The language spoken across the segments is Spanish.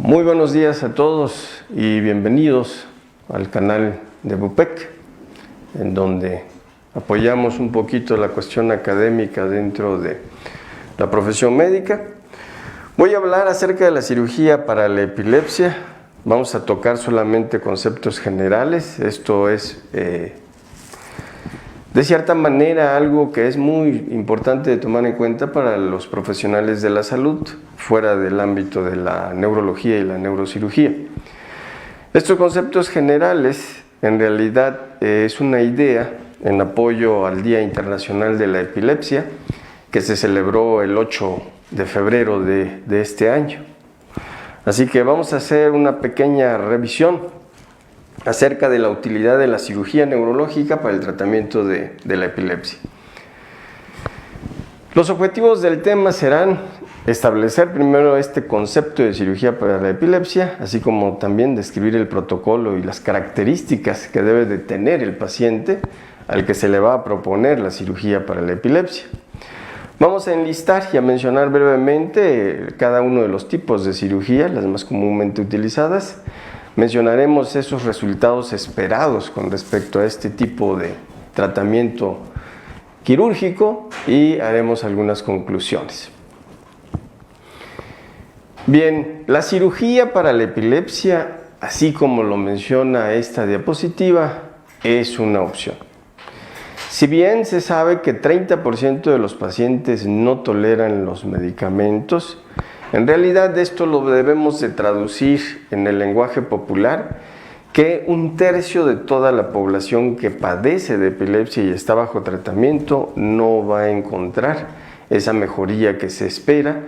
Muy buenos días a todos y bienvenidos al canal de BUPEC, en donde apoyamos un poquito la cuestión académica dentro de la profesión médica. Voy a hablar acerca de la cirugía para la epilepsia. Vamos a tocar solamente conceptos generales. Esto es, de cierta manera, algo que es muy importante de tomar en cuenta para los profesionales de la salud, fuera del ámbito de la neurología y la neurocirugía. Estos conceptos generales, en realidad, es una idea en apoyo al Día Internacional de la Epilepsia, que se celebró el 8 de febrero de este año. Así que vamos a hacer una pequeña revisión acerca de la utilidad de la cirugía neurológica para el tratamiento de la epilepsia. Los objetivos del tema serán establecer primero este concepto de cirugía para la epilepsia, así como también describir el protocolo y las características que debe de tener el paciente al que se le va a proponer la cirugía para la epilepsia. Vamos a enlistar y a mencionar brevemente cada uno de los tipos de cirugía, las más comúnmente utilizadas. Mencionaremos esos resultados esperados con respecto a este tipo de tratamiento quirúrgico y haremos algunas conclusiones. Bien, la cirugía para la epilepsia, así como lo menciona esta diapositiva, es una opción. Si bien se sabe que 30% de los pacientes no toleran los medicamentos, en realidad esto lo debemos de traducir en el lenguaje popular, que un tercio de toda la población que padece de epilepsia y está bajo tratamiento no va a encontrar esa mejoría que se espera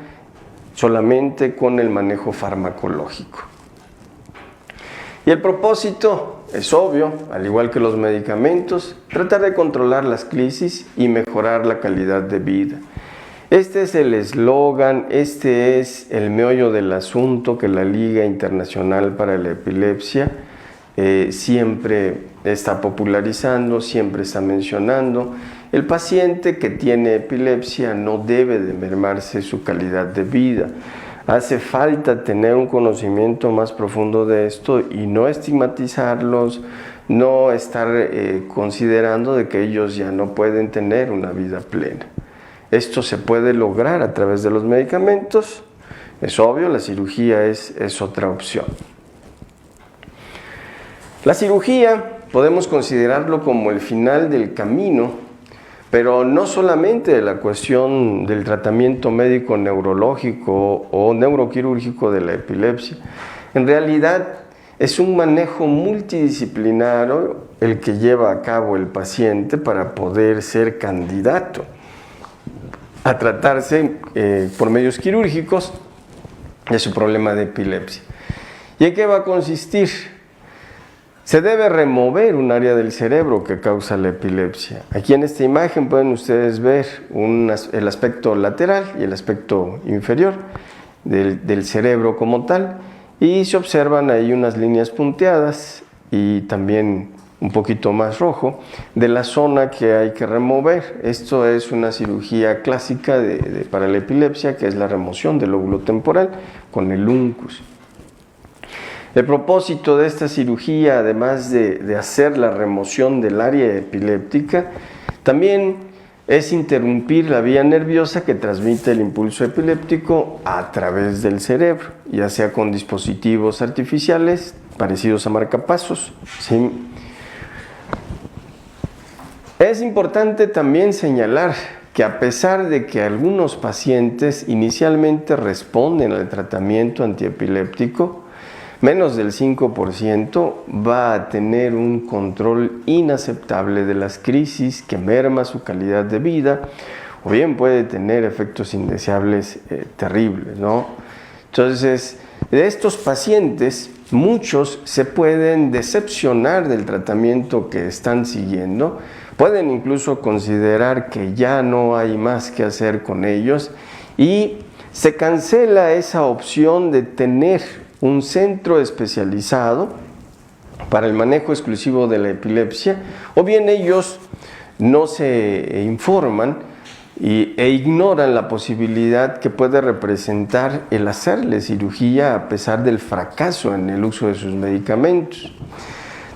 solamente con el manejo farmacológico. Y el propósito es obvio, al igual que los medicamentos, tratar de controlar las crisis y mejorar la calidad de vida. Este es el eslogan, este es el meollo del asunto que la Liga Internacional para la Epilepsia siempre está popularizando, siempre está mencionando. El paciente que tiene epilepsia no debe de mermarse su calidad de vida. Hace falta tener un conocimiento más profundo de esto y no estigmatizarlos, no estar considerando de que ellos ya no pueden tener una vida plena. Esto se puede lograr a través de los medicamentos. Es obvio, la cirugía es otra opción. La cirugía podemos considerarlo como el final del camino, pero no solamente de la cuestión del tratamiento médico neurológico o neuroquirúrgico de la epilepsia. En realidad es un manejo multidisciplinario el que lleva a cabo el paciente para poder ser candidato a tratarse por medios quirúrgicos de su problema de epilepsia. ¿Y en qué va a consistir? Se debe remover un área del cerebro que causa la epilepsia. Aquí en esta imagen pueden ustedes ver el aspecto lateral y el aspecto inferior del cerebro como tal, y se observan ahí unas líneas punteadas y también un poquito más rojo de la zona que hay que remover. Esto es una cirugía clásica para la epilepsia, que es la remoción del lóbulo temporal con el uncus. El propósito de esta cirugía, además de hacer la remoción del área epiléptica, también es interrumpir la vía nerviosa que transmite el impulso epiléptico a través del cerebro, ya sea con dispositivos artificiales parecidos a marcapasos, ¿sí? Es importante también señalar que a pesar de que algunos pacientes inicialmente responden al tratamiento antiepiléptico, menos del 5% va a tener un control inaceptable de las crisis que merma su calidad de vida, o bien puede tener efectos indeseables terribles, ¿no? Entonces, de estos pacientes, muchos se pueden decepcionar del tratamiento que están siguiendo, pueden incluso considerar que ya no hay más que hacer con ellos y se cancela esa opción de tener un centro especializado para el manejo exclusivo de la epilepsia, o bien ellos no se informan e ignoran la posibilidad que puede representar el hacerle cirugía a pesar del fracaso en el uso de sus medicamentos.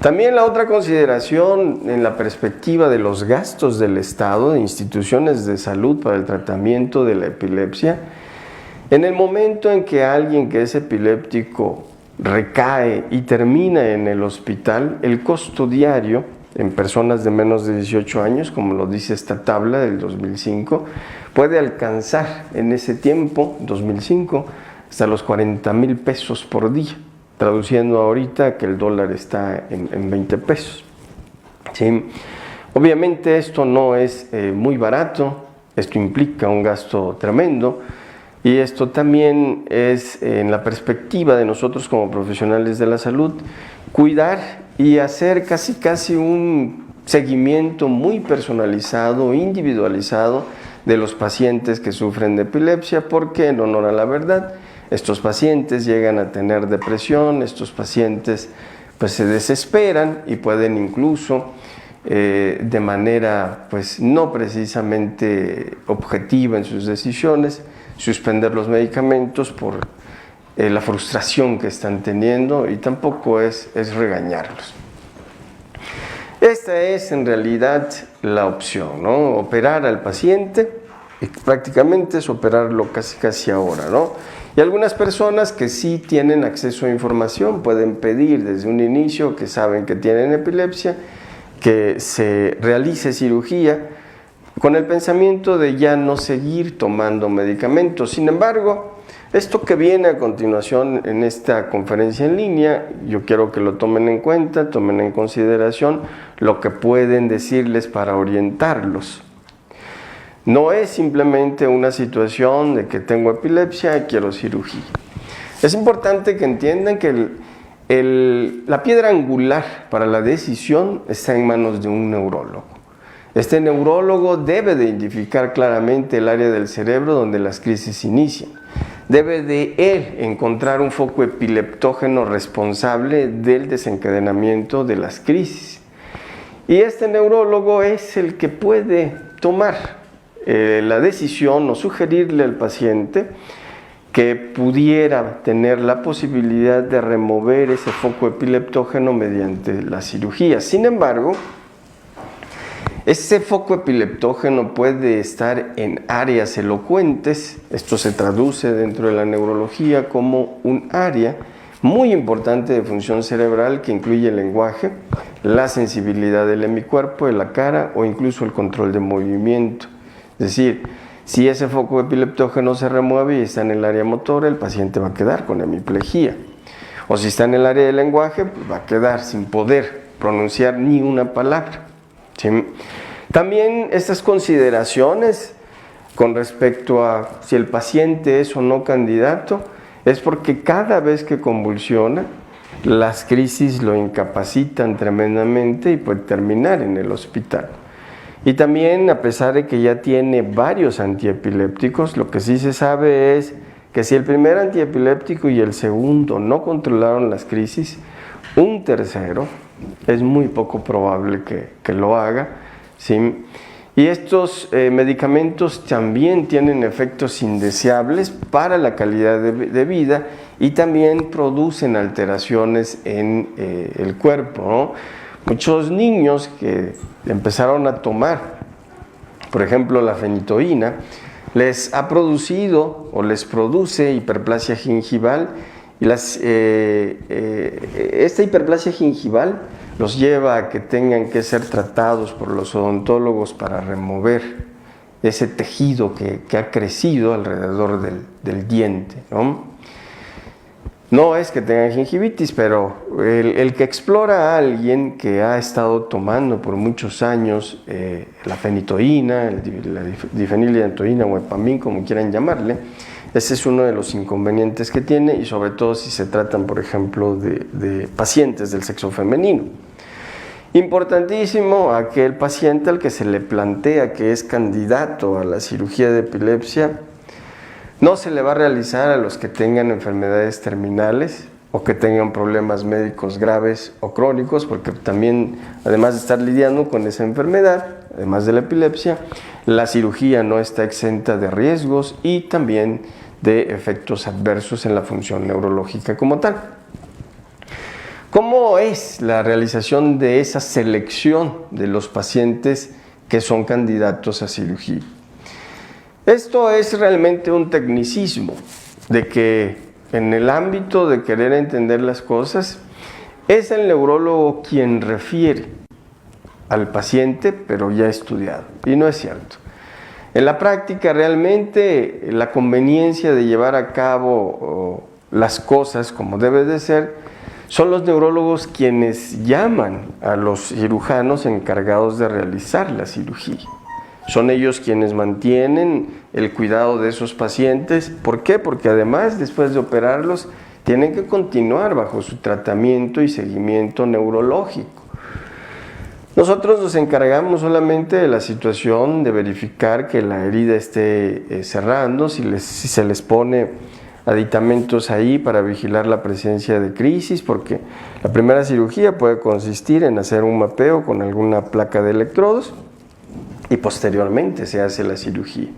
También la otra consideración en la perspectiva de los gastos del Estado, de instituciones de salud para el tratamiento de la epilepsia, en el momento en que alguien que es epiléptico recae y termina en el hospital, el costo diario en personas de menos de 18 años, como lo dice esta tabla del 2005, puede alcanzar en ese tiempo, 2005, hasta los 40,000 pesos por día, traduciendo ahorita que el dólar está en 20 pesos. ¿Sí? Obviamente esto no es muy barato, esto implica un gasto tremendo, y esto también es, en la perspectiva de nosotros como profesionales de la salud, cuidar y hacer casi un seguimiento muy personalizado, individualizado de los pacientes que sufren de epilepsia, porque en honor a la verdad, estos pacientes llegan a tener depresión, estos pacientes pues se desesperan y pueden incluso de manera pues no precisamente objetiva en sus decisiones, suspender los medicamentos por la frustración que están teniendo, y tampoco es regañarlos. Esta es en realidad la opción, ¿no? Operar al paciente, y prácticamente es operarlo casi ahora, ¿no? Y algunas personas que sí tienen acceso a información pueden pedir desde un inicio, que saben que tienen epilepsia, que se realice cirugía con el pensamiento de ya no seguir tomando medicamentos. Sin embargo, esto que viene a continuación en esta conferencia en línea, yo quiero que lo tomen en cuenta, tomen en consideración lo que pueden decirles para orientarlos. No es simplemente una situación de que tengo epilepsia y quiero cirugía. Es importante que entiendan que la piedra angular para la decisión está en manos de un neurólogo. Este neurólogo debe de identificar claramente el área del cerebro donde las crisis inician. Debe de él encontrar un foco epileptógeno responsable del desencadenamiento de las crisis. Y este neurólogo es el que puede tomar la decisión o sugerirle al paciente que pudiera tener la posibilidad de remover ese foco epileptógeno mediante la cirugía. Sin embargo, ese foco epileptógeno puede estar en áreas elocuentes. Esto se traduce dentro de la neurología como un área muy importante de función cerebral que incluye el lenguaje, la sensibilidad del hemicuerpo, de la cara o incluso el control de movimiento. Es decir, si ese foco epileptógeno se remueve y está en el área motora, el paciente va a quedar con hemiplegia. O si está en el área del lenguaje, pues va a quedar sin poder pronunciar ni una palabra. ¿Sí? También estas consideraciones con respecto a si el paciente es o no candidato, es porque cada vez que convulsiona, las crisis lo incapacitan tremendamente y puede terminar en el hospital. Y también, a pesar de que ya tiene varios antiepilépticos, lo que sí se sabe es que si el primer antiepiléptico y el segundo no controlaron las crisis, un tercero es muy poco probable que lo haga, ¿sí? Y estos medicamentos también tienen efectos indeseables para la calidad de vida y también producen alteraciones en el cuerpo, ¿no? Muchos niños que empezaron a tomar, por ejemplo, la fenitoína, les ha producido o les produce hiperplasia gingival, y esta hiperplasia gingival los lleva a que tengan que ser tratados por los odontólogos para remover ese tejido que ha crecido alrededor del diente, ¿no? No es que tengan gingivitis, pero el que explora a alguien que ha estado tomando por muchos años la fenitoína, la difenilidantoína o epamín, como quieran llamarle, ese es uno de los inconvenientes que tiene, y sobre todo si se tratan, por ejemplo, de pacientes del sexo femenino. Importantísimo, aquel paciente al que se le plantea que es candidato a la cirugía de epilepsia, no se le va a realizar a los que tengan enfermedades terminales o que tengan problemas médicos graves o crónicos, porque también, además de estar lidiando con esa enfermedad, además de la epilepsia, la cirugía no está exenta de riesgos y también de efectos adversos en la función neurológica como tal. ¿Cómo es la realización de esa selección de los pacientes que son candidatos a cirugía? Esto es realmente un tecnicismo de que en el ámbito de querer entender las cosas es el neurólogo quien refiere al paciente, pero ya estudiado, y no es cierto. En la práctica realmente la conveniencia de llevar a cabo las cosas como debe de ser son los neurólogos quienes llaman a los cirujanos encargados de realizar la cirugía. Son ellos quienes mantienen el cuidado de esos pacientes. ¿Por qué? Porque además, después de operarlos, tienen que continuar bajo su tratamiento y seguimiento neurológico. Nosotros nos encargamos solamente de la situación de verificar que la herida esté cerrando, si se les pone aditamentos ahí para vigilar la presencia de crisis, porque la primera cirugía puede consistir en hacer un mapeo con alguna placa de electrodos y posteriormente se hace la cirugía.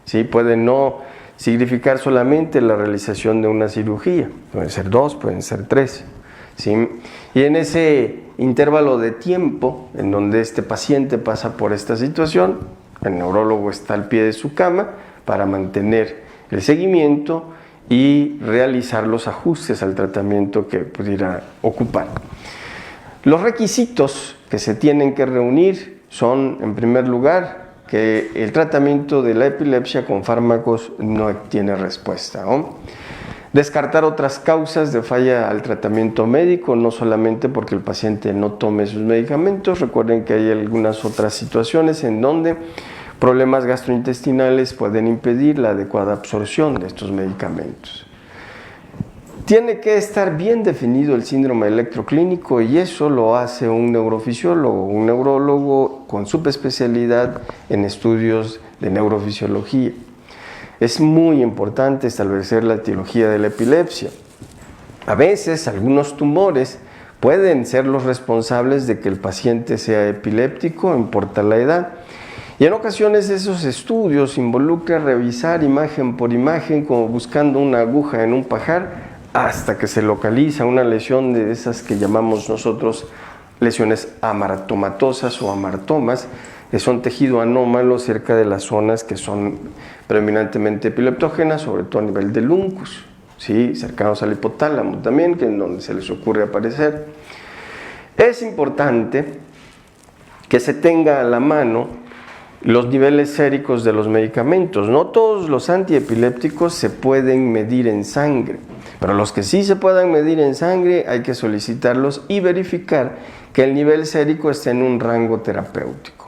¿Sí? Puede no significar solamente la realización de una cirugía, pueden ser 2, pueden ser 3. ¿Sí? Y en ese intervalo de tiempo en donde este paciente pasa por esta situación, el neurólogo está al pie de su cama para mantener el seguimiento y realizar los ajustes al tratamiento que pudiera ocupar. Los requisitos que se tienen que reunir son, en primer lugar, que el tratamiento de la epilepsia con fármacos no tiene respuesta, ¿no? Descartar otras causas de falla al tratamiento médico, no solamente porque el paciente no tome sus medicamentos. Recuerden que hay algunas otras situaciones en donde problemas gastrointestinales pueden impedir la adecuada absorción de estos medicamentos. Tiene que estar bien definido el síndrome electroclínico y eso lo hace un neurofisiólogo, un neurólogo con subespecialidad en estudios de neurofisiología. Es muy importante establecer la etiología de la epilepsia. A veces algunos tumores pueden ser los responsables de que el paciente sea epiléptico, no importa la edad. Y en ocasiones esos estudios involucran revisar imagen por imagen, como buscando una aguja en un pajar, hasta que se localiza una lesión de esas que llamamos nosotros lesiones amartomatosas o amartomas, que son tejido anómalo cerca de las zonas que son predominantemente epileptógenas, sobre todo a nivel del uncus, ¿sí? Cercanos al hipotálamo también, que es donde se les ocurre aparecer. Es importante que se tenga a la mano los niveles séricos de los medicamentos. No todos los antiepilépticos se pueden medir en sangre, pero los que sí se puedan medir en sangre hay que solicitarlos y verificar que el nivel sérico esté en un rango terapéutico.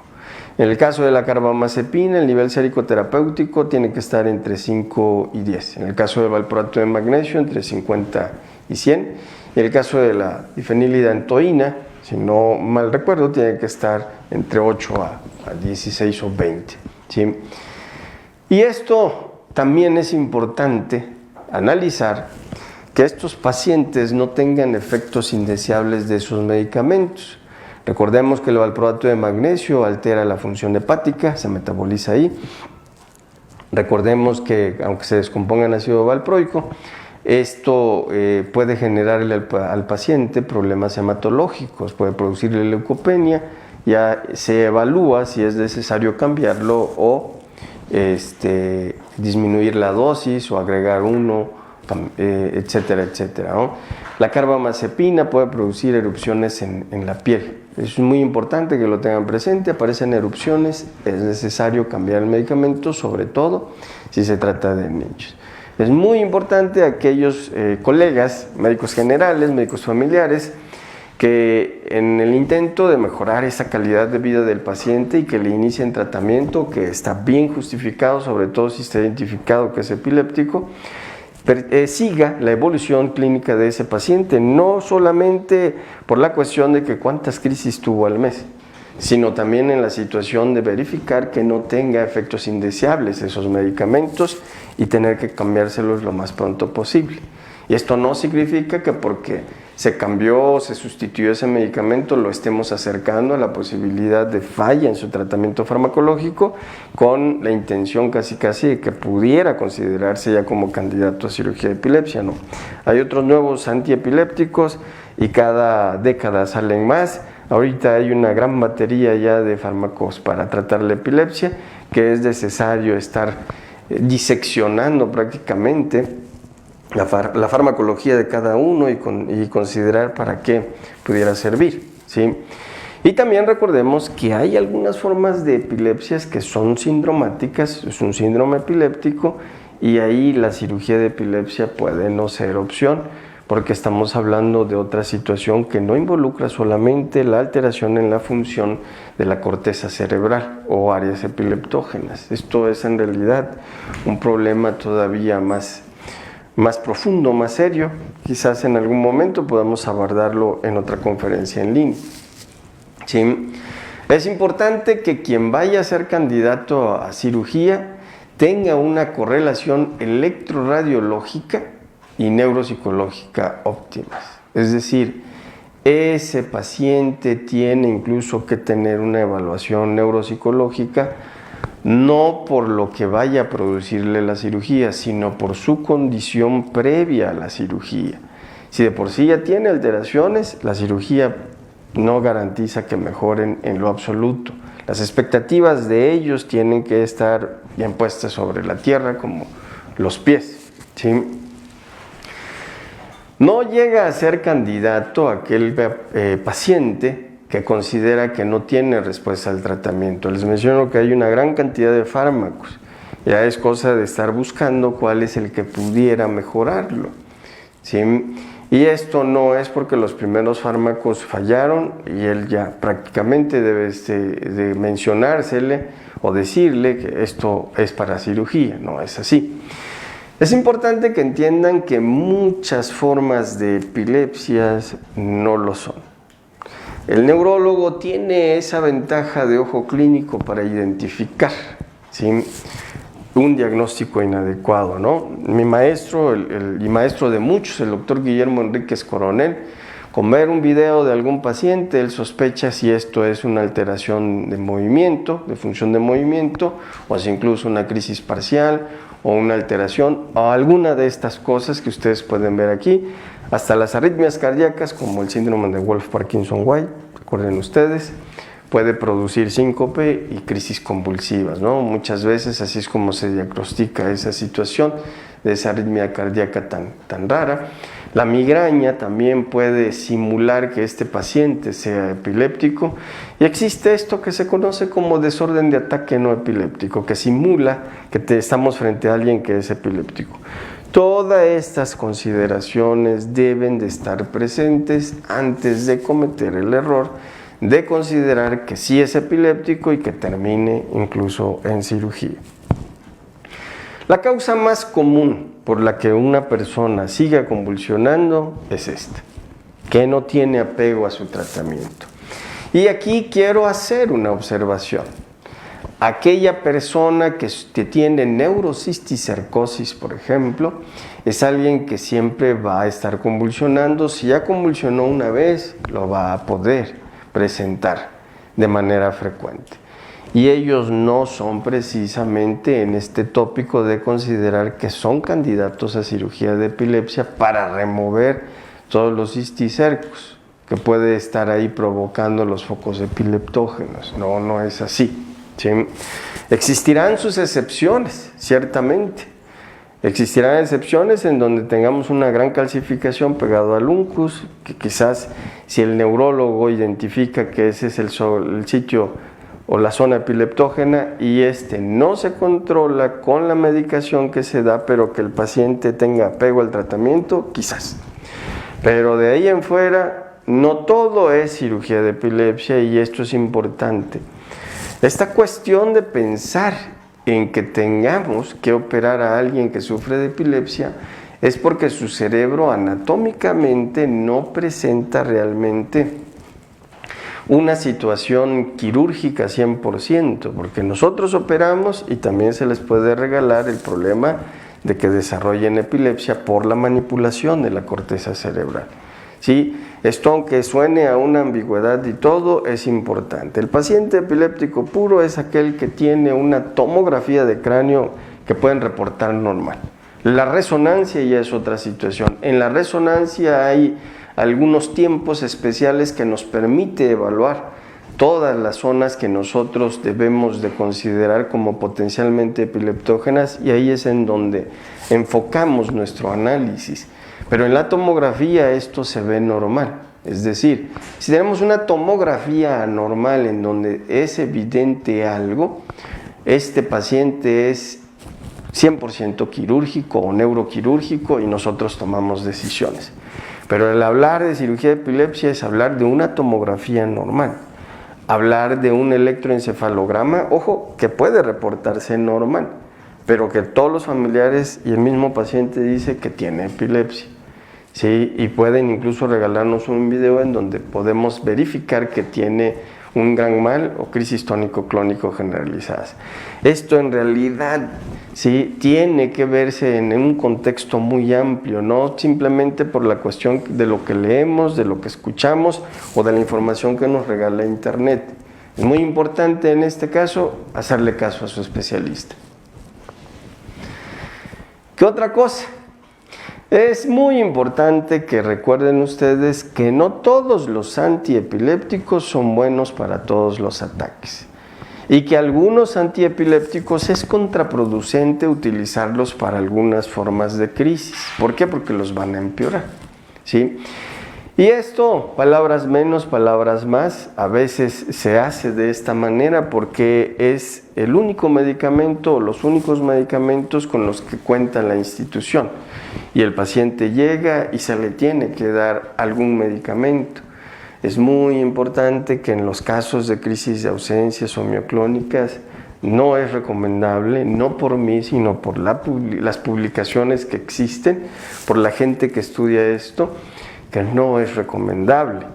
En el caso de la carbamazepina, el nivel sérico terapéutico tiene que estar entre 5 y 10. En el caso del valproato de magnesio, entre 50 y 100. En el caso de la difenilidantoína, si no mal recuerdo, tiene que estar entre 8 a 16 o 20. ¿Sí? Y esto también es importante analizar, que estos pacientes no tengan efectos indeseables de sus medicamentos. Recordemos que el valproato de magnesio altera la función hepática, se metaboliza ahí. Recordemos que aunque se descomponga en ácido valproico, esto puede generarle al paciente problemas hematológicos, puede producirle leucopenia. Ya se evalúa si es necesario cambiarlo o disminuir la dosis o agregar uno, etcétera, etcétera, ¿no? La carbamazepina puede producir erupciones en la piel. Es muy importante que lo tengan presente. Aparecen erupciones, es necesario cambiar el medicamento, sobre todo si se trata de niños. Es muy importante aquellos colegas, médicos generales, médicos familiares, que en el intento de mejorar esa calidad de vida del paciente y que le inicien tratamiento que está bien justificado, sobre todo si está identificado que es epiléptico, siga la evolución clínica de ese paciente, no solamente por la cuestión de que cuántas crisis tuvo al mes, sino también en la situación de verificar que no tenga efectos indeseables esos medicamentos y tener que cambiárselos lo más pronto posible. Y esto no significa que porque se cambió o se sustituyó ese medicamento lo estemos acercando a la posibilidad de falla en su tratamiento farmacológico, con la intención casi de que pudiera considerarse ya como candidato a cirugía de epilepsia. No, hay otros nuevos antiepilépticos y cada década salen más. Ahorita hay una gran batería ya de fármacos para tratar la epilepsia, que es necesario estar diseccionando prácticamente la farmacología de cada uno y considerar para qué pudiera servir, ¿sí? Y también recordemos que hay algunas formas de epilepsias que son sindromáticas, es un síndrome epiléptico, y ahí la cirugía de epilepsia puede no ser opción, porque estamos hablando de otra situación que no involucra solamente la alteración en la función de la corteza cerebral o áreas epileptógenas. Esto es en realidad un problema todavía más profundo, más serio. Quizás en algún momento podamos abordarlo en otra conferencia en línea. ¿Sí? Es importante que quien vaya a ser candidato a cirugía tenga una correlación electroradiológica y neuropsicológica óptimas. Es decir, ese paciente tiene incluso que tener una evaluación neuropsicológica, no por lo que vaya a producirle la cirugía, sino por su condición previa a la cirugía. Si de por sí ya tiene alteraciones, la cirugía no garantiza que mejoren en lo absoluto. Las expectativas de ellos tienen que estar bien puestas sobre la tierra, como los pies, ¿sí? No llega a ser candidato aquel paciente que considera que no tiene respuesta al tratamiento. Les menciono que hay una gran cantidad de fármacos. Ya es cosa de estar buscando cuál es el que pudiera mejorarlo, ¿sí? Y esto no es porque los primeros fármacos fallaron y él ya prácticamente debe de mencionársele o decirle que esto es para cirugía. No es así. Es importante que entiendan que muchas formas de epilepsias no lo son. El neurólogo tiene esa ventaja de ojo clínico para identificar, ¿sí?, un diagnóstico inadecuado, ¿no? Mi maestro, y maestro de muchos, el doctor Guillermo Enríquez Coronel, con ver un video de algún paciente, él sospecha si esto es una alteración de movimiento, de función de movimiento, o si incluso una crisis parcial, o una alteración, o alguna de estas cosas que ustedes pueden ver aquí, hasta las arritmias cardíacas, como el síndrome de Wolff-Parkinson-White, recuerden ustedes, puede producir síncope y crisis convulsivas, ¿no? Muchas veces así es como se diagnostica esa situación de esa arritmia cardíaca tan rara. La migraña también puede simular que este paciente sea epiléptico, y existe esto que se conoce como desorden de ataque no epiléptico, que simula que estamos frente a alguien que es epiléptico. Todas estas consideraciones deben de estar presentes antes de cometer el error de considerar que sí es epiléptico y que termine incluso en cirugía. La causa más común por la que una persona siga convulsionando es esta, que no tiene apego a su tratamiento. Y aquí quiero hacer una observación. Aquella persona que tiene neurocisticercosis, por ejemplo, es alguien que siempre va a estar convulsionando. Si ya convulsionó una vez, lo va a poder presentar de manera frecuente. Y ellos no son precisamente en este tópico de considerar que son candidatos a cirugía de epilepsia para remover todos los cisticercos que puede estar ahí provocando los focos epileptógenos. No, no es así, ¿sí? Existirán sus excepciones, ciertamente. Existirán excepciones en donde tengamos una gran calcificación pegado al uncus, que quizás si el neurólogo identifica que ese es el sitio o la zona epileptógena y no se controla con la medicación que se da, pero que el paciente tenga apego al tratamiento, quizás. Pero de ahí en fuera, no todo es cirugía de epilepsia, y esto es importante. Esta cuestión de pensar en que tengamos que operar a alguien que sufre de epilepsia es porque su cerebro anatómicamente no presenta realmente una situación quirúrgica 100%, porque nosotros operamos y también se les puede regalar el problema de que desarrollen epilepsia por la manipulación de la corteza cerebral. ¿Sí? Esto, aunque suene a una ambigüedad y todo, es importante. El paciente epiléptico puro es aquel que tiene una tomografía de cráneo que pueden reportar normal. La resonancia ya es otra situación. En la resonancia hay algunos tiempos especiales que nos permite evaluar todas las zonas que nosotros debemos de considerar como potencialmente epileptógenas, y ahí es en donde enfocamos nuestro análisis. Pero en la tomografía esto se ve normal. Es decir, si tenemos una tomografía anormal en donde es evidente algo, este paciente es 100% quirúrgico o neuroquirúrgico y nosotros tomamos decisiones. Pero el hablar de cirugía de epilepsia es hablar de una tomografía normal. Hablar de un electroencefalograma, ojo, que puede reportarse normal, pero que todos los familiares y el mismo paciente dice que tiene epilepsia. ¿Sí? Y pueden incluso regalarnos un video en donde podemos verificar que tiene un gran mal o crisis tónico-clónico generalizadas. Esto en realidad, ¿sí?, tiene que verse en un contexto muy amplio, no simplemente por la cuestión de lo que leemos, de lo que escuchamos o de la información que nos regala Internet. Es muy importante en este caso hacerle caso a su especialista. ¿Qué otra cosa? Es muy importante que recuerden ustedes que no todos los antiepilépticos son buenos para todos los ataques y que algunos antiepilépticos es contraproducente utilizarlos para algunas formas de crisis. ¿Por qué? Porque los van a empeorar, ¿sí? Y esto, palabras menos, palabras más, a veces se hace de esta manera porque es el único medicamento o los únicos medicamentos con los que cuenta la institución. Y el paciente llega y se le tiene que dar algún medicamento. Es muy importante que en los casos de crisis de ausencias o mioclónicas no es recomendable, no por mí, sino por las publicaciones que existen, por la gente que estudia esto, que no es recomendable.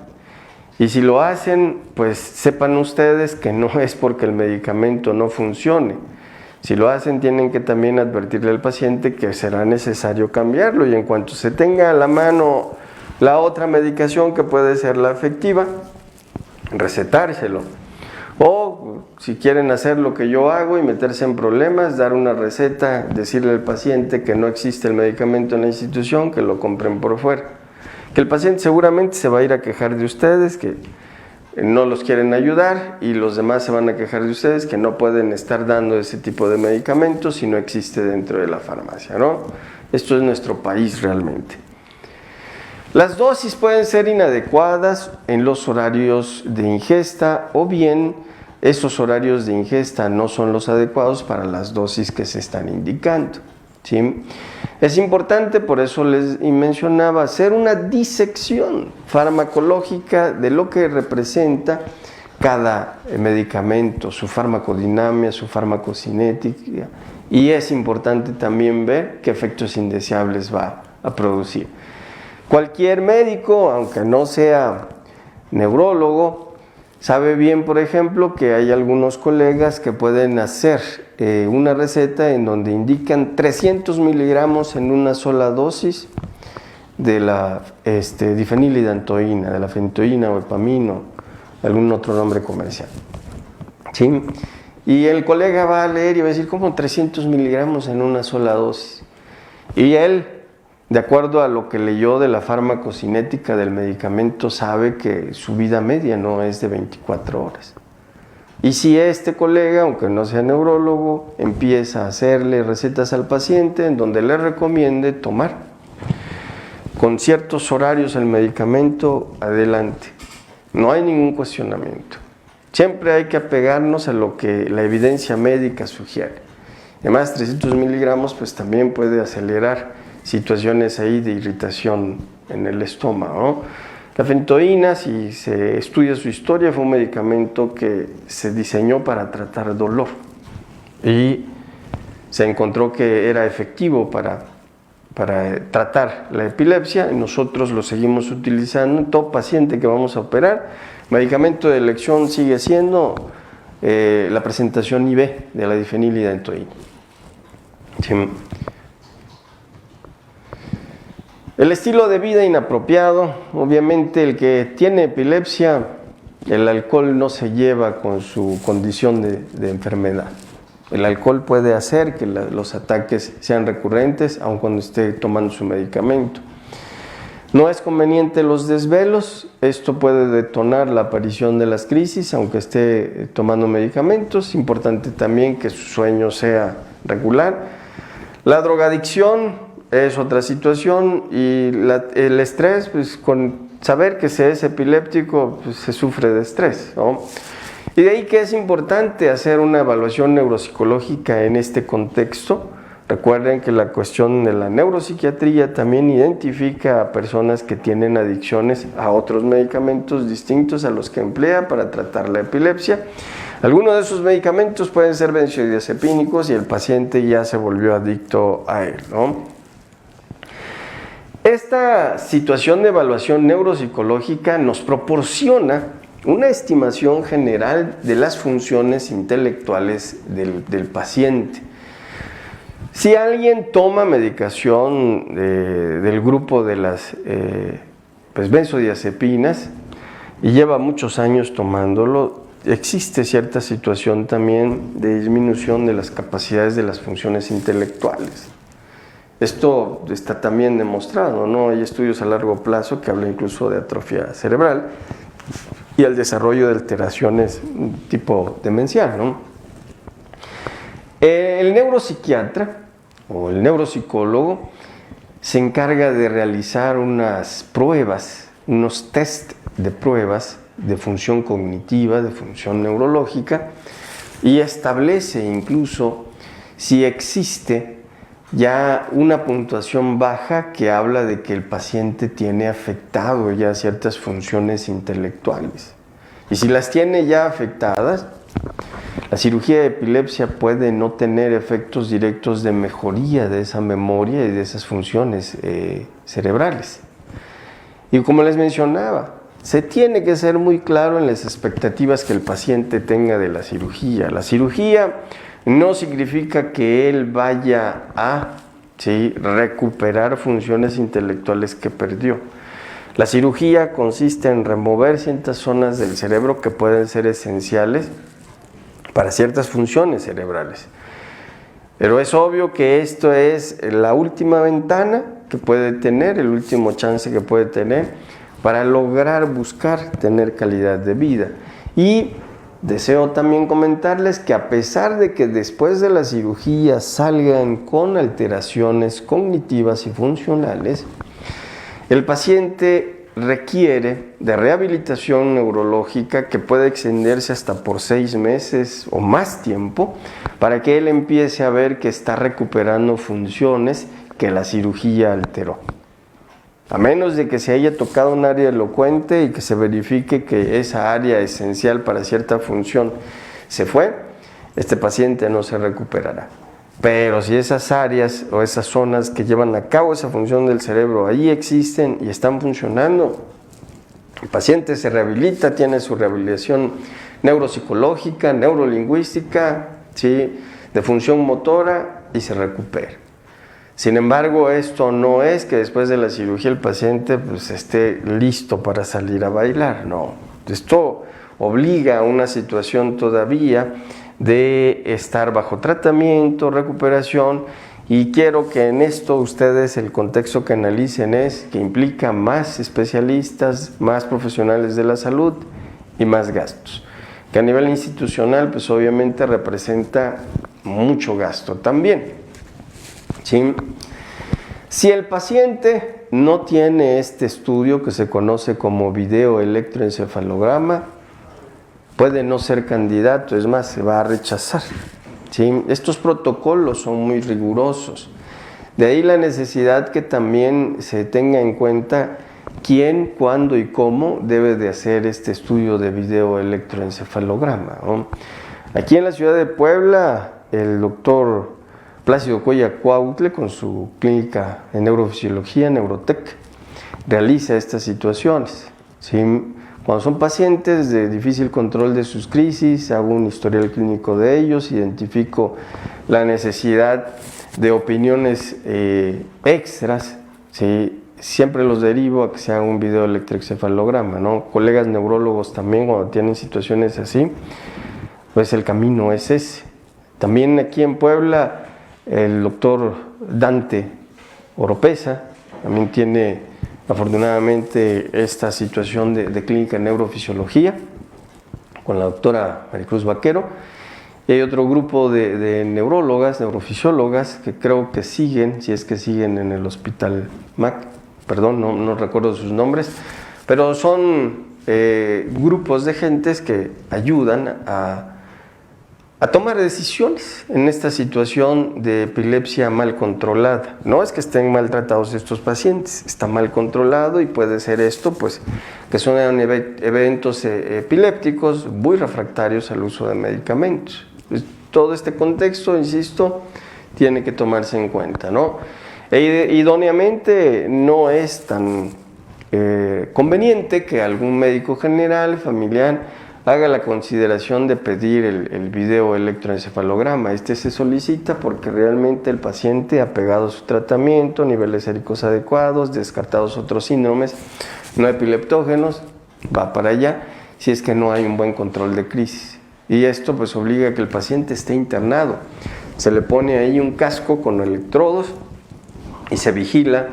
Y si lo hacen, pues sepan ustedes que no es porque el medicamento no funcione. Si lo hacen, tienen que también advertirle al paciente que será necesario cambiarlo, y en cuanto se tenga a la mano la otra medicación que puede ser la efectiva, recetárselo. O si quieren hacer lo que yo hago y meterse en problemas, dar una receta, decirle al paciente que no existe el medicamento en la institución, que lo compren por fuera. Que el paciente seguramente se va a ir a quejar de ustedes, que no los quieren ayudar, y los demás se van a quejar de ustedes que no pueden estar dando ese tipo de medicamentos si no existe dentro de la farmacia, ¿no? Esto es nuestro país realmente. Las dosis pueden ser inadecuadas en los horarios de ingesta, o bien esos horarios de ingesta no son los adecuados para las dosis que se están indicando, ¿sí? Es importante, por eso les mencionaba, hacer una disección farmacológica de lo que representa cada medicamento, su farmacodinamia, su farmacocinética, y es importante también ver qué efectos indeseables va a producir. Cualquier médico, aunque no sea neurólogo, sabe bien, por ejemplo, que hay algunos colegas que pueden hacer una receta en donde indican 300 miligramos en una sola dosis de la difenilidantoína, de la fentoína o epamino, algún otro nombre comercial, ¿sí? Y el colega va a leer y va a decir, ¿cómo 300 miligramos en una sola dosis? Y él, de acuerdo a lo que leyó de la farmacocinética del medicamento, sabe que su vida media no es de 24 horas. Y si este colega, aunque no sea neurólogo, empieza a hacerle recetas al paciente en donde le recomiende tomar con ciertos horarios el medicamento, adelante. No hay ningún cuestionamiento. Siempre hay que apegarnos a lo que la evidencia médica sugiere. Además, 300 miligramos pues también puede acelerar situaciones ahí de irritación en el estómago, ¿no? La fentoína, si se estudia su historia, fue un medicamento que se diseñó para tratar dolor y se encontró que era efectivo para tratar la epilepsia, y nosotros lo seguimos utilizando en todo paciente que vamos a operar. El medicamento de elección sigue siendo la presentación IV de la difenilidantoína. Sí. El estilo de vida inapropiado, obviamente el que tiene epilepsia, el alcohol no se lleva con su condición de enfermedad. El alcohol puede hacer que los ataques sean recurrentes, aun cuando esté tomando su medicamento. No es conveniente los desvelos, esto puede detonar la aparición de las crisis, aunque esté tomando medicamentos. Importante también que su sueño sea regular. La drogadicción es otra situación y el estrés, pues con saber que se es epiléptico, pues se sufre de estrés, ¿no? Y de ahí que es importante hacer una evaluación neuropsicológica en este contexto. Recuerden que la cuestión de la neuropsiquiatría también identifica a personas que tienen adicciones a otros medicamentos distintos a los que emplea para tratar la epilepsia. Algunos de esos medicamentos pueden ser benzodiazepínicos y el paciente ya se volvió adicto a él, ¿no? Esta situación de evaluación neuropsicológica nos proporciona una estimación general de las funciones intelectuales del paciente. Si alguien toma medicación del grupo de las benzodiazepinas y lleva muchos años tomándolo, existe cierta situación también de disminución de las capacidades de las funciones intelectuales. Esto está también demostrado, ¿no? Hay estudios a largo plazo que hablan incluso de atrofia cerebral y el desarrollo de alteraciones tipo demencial, ¿no? El neuropsiquiatra o el neuropsicólogo se encarga de realizar unas pruebas, unos test de pruebas de función cognitiva, de función neurológica, y establece incluso si existe ya una puntuación baja que habla de que el paciente tiene afectado ya ciertas funciones intelectuales. Y si las tiene ya afectadas, la cirugía de epilepsia puede no tener efectos directos de mejoría de esa memoria y de esas funciones cerebrales. Y como les mencionaba, se tiene que ser muy claro en las expectativas que el paciente tenga de la cirugía. La cirugía no significa que él vaya a recuperar funciones intelectuales que perdió. La cirugía consiste en remover ciertas zonas del cerebro que pueden ser esenciales para ciertas funciones cerebrales. Pero es obvio que esto es la última ventana que puede tener, el último chance que puede tener para lograr buscar tener calidad de vida. Y deseo también comentarles que a pesar de que después de la cirugía salgan con alteraciones cognitivas y funcionales, el paciente requiere de rehabilitación neurológica que puede extenderse hasta por 6 meses o más tiempo para que él empiece a ver que está recuperando funciones que la cirugía alteró. A menos de que se haya tocado un área elocuente y que se verifique que esa área esencial para cierta función se fue, este paciente no se recuperará. Pero si esas áreas o esas zonas que llevan a cabo esa función del cerebro ahí existen y están funcionando, el paciente se rehabilita, tiene su rehabilitación neuropsicológica, neurolingüística, ¿sí?, de función motora y se recupera. Sin embargo, esto no es que después de la cirugía el paciente pues, esté listo para salir a bailar, no. Esto obliga a una situación todavía de estar bajo tratamiento, recuperación, y quiero que en esto ustedes el contexto que analicen es que implica más especialistas, más profesionales de la salud y más gastos, que a nivel institucional pues obviamente representa mucho gasto también. ¿Sí? Si el paciente no tiene este estudio que se conoce como videoelectroencefalograma, puede no ser candidato, es más, se va a rechazar. ¿Sí? Estos protocolos son muy rigurosos. De ahí la necesidad que también se tenga en cuenta quién, cuándo y cómo debe de hacer este estudio de videoelectroencefalograma, ¿no? Aquí en la ciudad de Puebla, el doctor Plácido Cuella Cuautle, con su clínica en neurofisiología, Neurotec, realiza estas situaciones. ¿Sí? Cuando son pacientes de difícil control de sus crisis, hago un historial clínico de ellos, identifico la necesidad de opiniones extras, ¿sí?, siempre los derivo a que se haga un video electroencefalograma, ¿no? Colegas neurólogos también, cuando tienen situaciones así, pues el camino es ese. También aquí en Puebla, el doctor Dante Oropesa también tiene afortunadamente esta situación de clínica en neurofisiología con la doctora Maricruz Vaquero. Y hay otro grupo de neurólogas, neurofisiólogas, que creo que siguen, si es que siguen en el Hospital MAC, perdón, no recuerdo sus nombres, pero son grupos de gentes que ayudan a tomar decisiones en esta situación de epilepsia mal controlada. No es que estén maltratados estos pacientes, está mal controlado y puede ser esto, pues, que son eventos epilépticos muy refractarios al uso de medicamentos. Pues, todo este contexto, insisto, tiene que tomarse en cuenta, ¿no? Idóneamente no es tan conveniente que algún médico general, familiar, haga la consideración de pedir el video electroencefalograma. Este se solicita porque realmente el paciente, apegado a su tratamiento, niveles séricos adecuados, descartados otros síndromes no epileptógenos, va para allá si es que no hay un buen control de crisis. Y esto pues obliga a que el paciente esté internado. Se le pone ahí un casco con electrodos y se vigila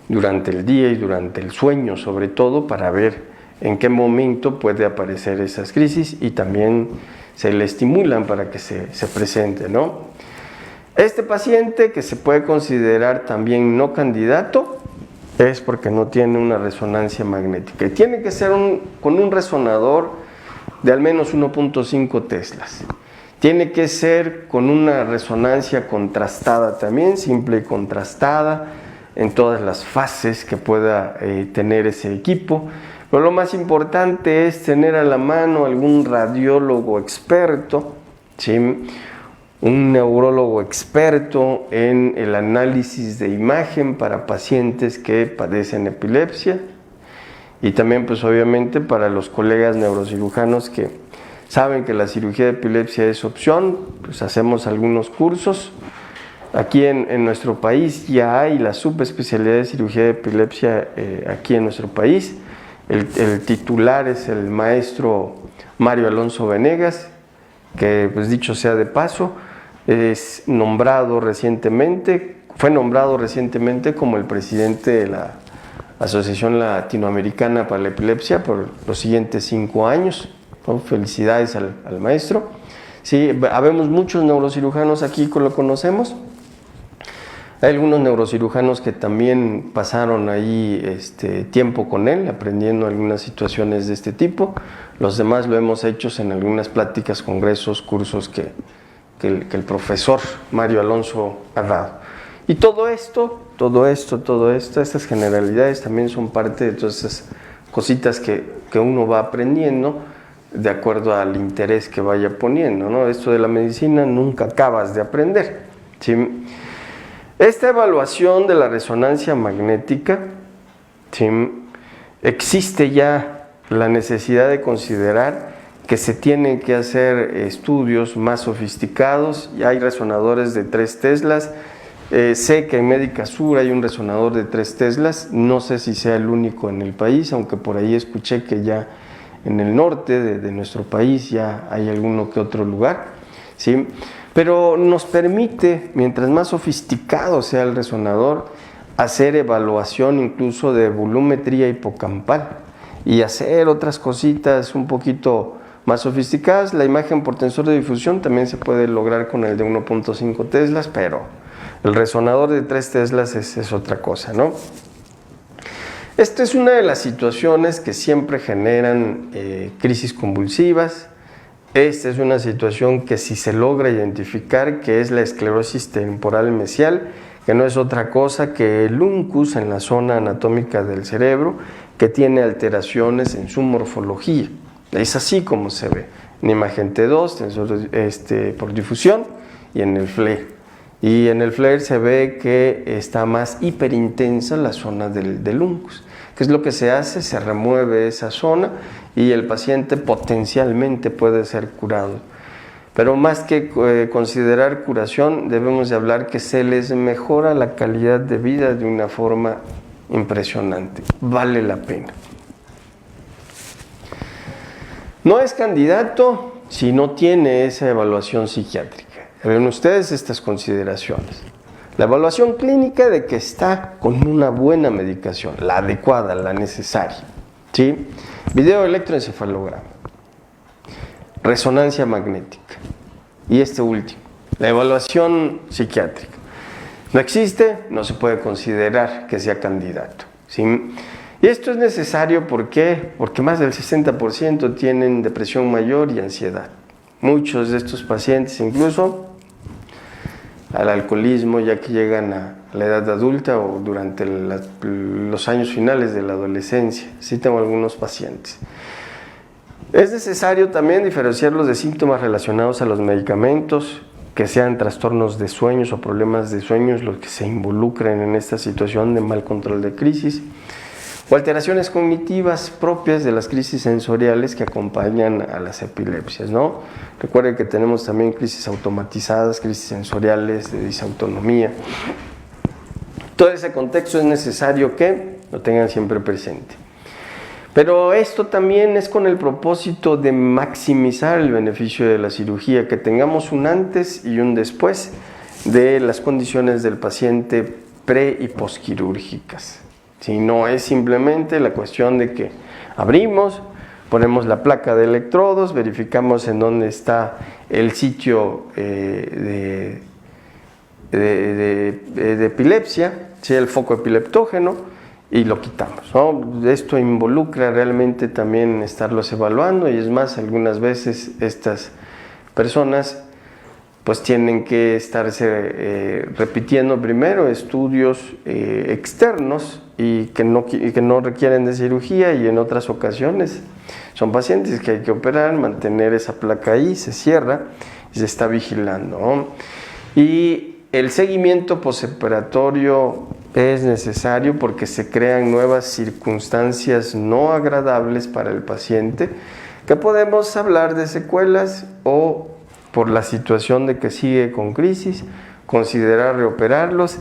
durante el día y durante el sueño, sobre todo, para ver en qué momento puede aparecer esas crisis y también se le estimulan para que se presente, ¿no? Este paciente, que se puede considerar también no candidato, es porque no tiene una resonancia magnética. Y tiene que ser con un resonador de al menos 1.5 teslas. Tiene que ser con una resonancia contrastada también, simple y contrastada, en todas las fases que pueda tener ese equipo. Pero lo más importante es tener a la mano algún radiólogo experto, ¿sí? Un neurólogo experto en el análisis de imagen para pacientes que padecen epilepsia, y también pues obviamente para los colegas neurocirujanos que saben que la cirugía de epilepsia es opción, pues hacemos algunos cursos. Aquí en nuestro país ya hay la subespecialidad de cirugía de epilepsia aquí en nuestro país. El titular es el maestro Mario Alonso Venegas, que pues dicho sea de paso, fue nombrado recientemente como el presidente de la Asociación Latinoamericana para la Epilepsia por los siguientes 5 años. ¿No? Felicidades al maestro. Sí, habemos muchos neurocirujanos aquí que lo conocemos. Hay algunos neurocirujanos que también pasaron ahí tiempo con él, aprendiendo algunas situaciones de este tipo. Los demás lo hemos hecho en algunas pláticas, congresos, cursos que el profesor Mario Alonso ha dado. Y todo esto, estas generalidades también son parte de todas esas cositas que uno va aprendiendo de acuerdo al interés que vaya poniendo, ¿no? Esto de la medicina nunca acabas de aprender, ¿sí? Esta evaluación de la resonancia magnética, ¿sí? Existe ya la necesidad de considerar que se tienen que hacer estudios más sofisticados. Ya hay resonadores de 3 teslas. Sé que en Médica Sur hay un resonador de 3 teslas. No sé si sea el único en el país, aunque por ahí escuché que ya en el norte de nuestro país ya hay alguno que otro lugar, ¿sí? Pero nos permite, mientras más sofisticado sea el resonador, hacer evaluación incluso de volumetría hipocampal y hacer otras cositas un poquito más sofisticadas. La imagen por tensor de difusión también se puede lograr con el de 1.5 teslas, pero el resonador de 3 teslas es otra cosa, ¿no? Esta es una de las situaciones que siempre generan crisis convulsivas. Esta es una situación que si se logra identificar, que es la esclerosis temporal mesial, que no es otra cosa que el uncus en la zona anatómica del cerebro, que tiene alteraciones en su morfología. Es así como se ve en imagen T2, tensor por difusión, y en el FLAIR. Y en el FLAIR se ve que está más hiperintensa la zona del uncus. ¿Qué es lo que se hace? Se remueve esa zona y el paciente potencialmente puede ser curado. Pero más que considerar curación, debemos de hablar que se les mejora la calidad de vida de una forma impresionante, vale la pena. No es candidato si no tiene esa evaluación psiquiátrica. Ven ustedes estas consideraciones. La evaluación clínica de que está con una buena medicación, la adecuada, la necesaria. ¿Sí? Video electroencefalograma, resonancia magnética y este último, la evaluación psiquiátrica. No existe, no se puede considerar que sea candidato. ¿Sí? Y esto es necesario, ¿por qué? Porque más del 60% tienen depresión mayor y ansiedad. Muchos de estos pacientes incluso al alcoholismo ya que llegan a la edad adulta o durante los años finales de la adolescencia. Sí tengo algunos pacientes. Es necesario también diferenciarlos de síntomas relacionados a los medicamentos, que sean trastornos de sueños o problemas de sueños los que se involucren en esta situación de mal control de crisis, o alteraciones cognitivas propias de las crisis sensoriales que acompañan a las epilepsias, ¿no? Recuerden que tenemos también crisis automatizadas, crisis sensoriales de disautonomía. Todo ese contexto es necesario que lo tengan siempre presente. Pero esto también es con el propósito de maximizar el beneficio de la cirugía, que tengamos un antes y un después de las condiciones del paciente pre- y posquirúrgicas. Si no es simplemente la cuestión de que abrimos, ponemos la placa de electrodos, verificamos en dónde está el sitio de epilepsia, ¿sí? El foco epileptógeno, y lo quitamos, ¿no? Esto involucra realmente también estarlos evaluando, y es más, algunas veces estas personas pues tienen que estarse repitiendo primero estudios externos y que no requieren de cirugía, y en otras ocasiones son pacientes que hay que operar, mantener esa placa ahí, se cierra y se está vigilando, ¿no? Y el seguimiento posoperatorio es necesario porque se crean nuevas circunstancias no agradables para el paciente, que podemos hablar de secuelas o, por la situación de que sigue con crisis, considerar reoperarlos.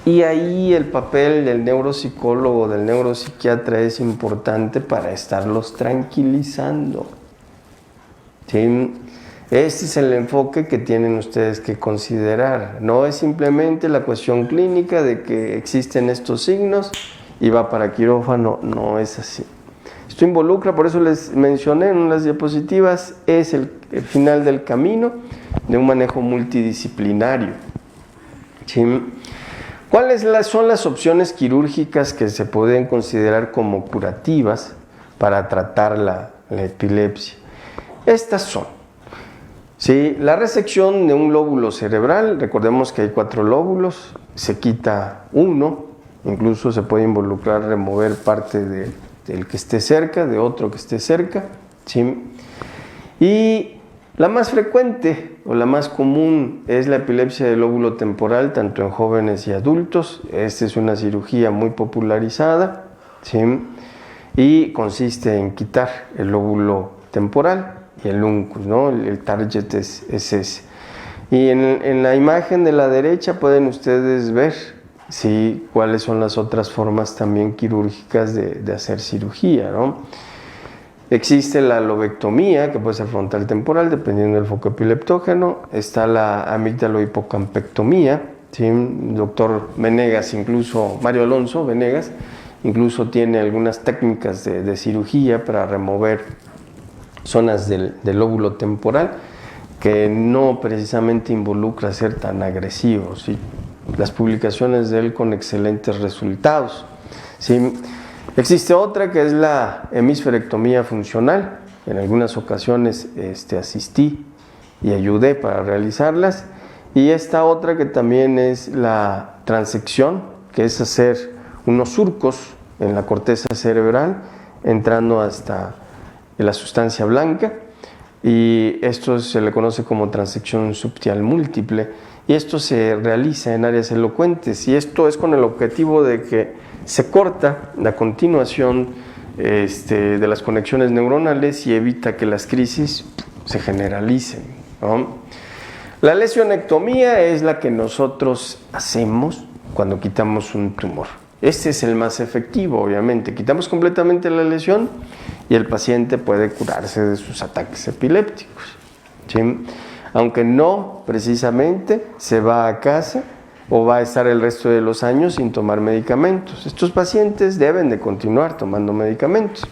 Y ahí el papel del neuropsicólogo, del neuropsiquiatra es importante para estarlos tranquilizando. ¿Sí? Este es el enfoque que tienen ustedes que considerar. No es simplemente la cuestión clínica de que existen estos signos y va para quirófano, no es así. Esto involucra, por eso les mencioné en unas diapositivas, es el final del camino de un manejo multidisciplinario. ¿Sí? ¿Cuáles son las opciones quirúrgicas que se pueden considerar como curativas para tratar la epilepsia? Estas son, ¿sí? La resección de un lóbulo cerebral, recordemos que hay 4 lóbulos, se quita uno, incluso se puede involucrar remover parte del que esté cerca, de otro que esté cerca, ¿sí? Y la más frecuente o la más común es la epilepsia del lóbulo temporal, tanto en jóvenes y adultos. Esta es una cirugía muy popularizada, ¿sí? Y consiste en quitar el lóbulo temporal y el uncus, ¿no? El target es ese. Y en la imagen de la derecha pueden ustedes ver, ¿sí?, cuáles son las otras formas también quirúrgicas de hacer cirugía, ¿no? Existe la lobectomía, que puede ser frontal temporal, dependiendo del foco epileptógeno. Está la amígdalo-hipocampectomía, ¿sí? El doctor Venegas, incluso Mario Alonso Venegas, incluso tiene algunas técnicas de cirugía para remover zonas del lóbulo temporal, que no precisamente involucra ser tan agresivo, ¿sí? Las publicaciones de él con excelentes resultados, ¿sí? Existe otra que es la hemisferectomía funcional. En algunas ocasiones asistí y ayudé para realizarlas. Y esta otra que también es la transección, que es hacer unos surcos en la corteza cerebral, entrando hasta la sustancia blanca. Y esto se le conoce como transección subtial múltiple. Y esto se realiza en áreas elocuentes. Y esto es con el objetivo de que se corta la continuación de las conexiones neuronales y evita que las crisis se generalicen, ¿no? La lesionectomía es la que nosotros hacemos cuando quitamos un tumor. Este es el más efectivo, obviamente. Quitamos completamente la lesión y el paciente puede curarse de sus ataques epilépticos, ¿sí? Aunque no precisamente se va a casa o va a estar el resto de los años sin tomar medicamentos. Estos pacientes deben de continuar tomando medicamentos.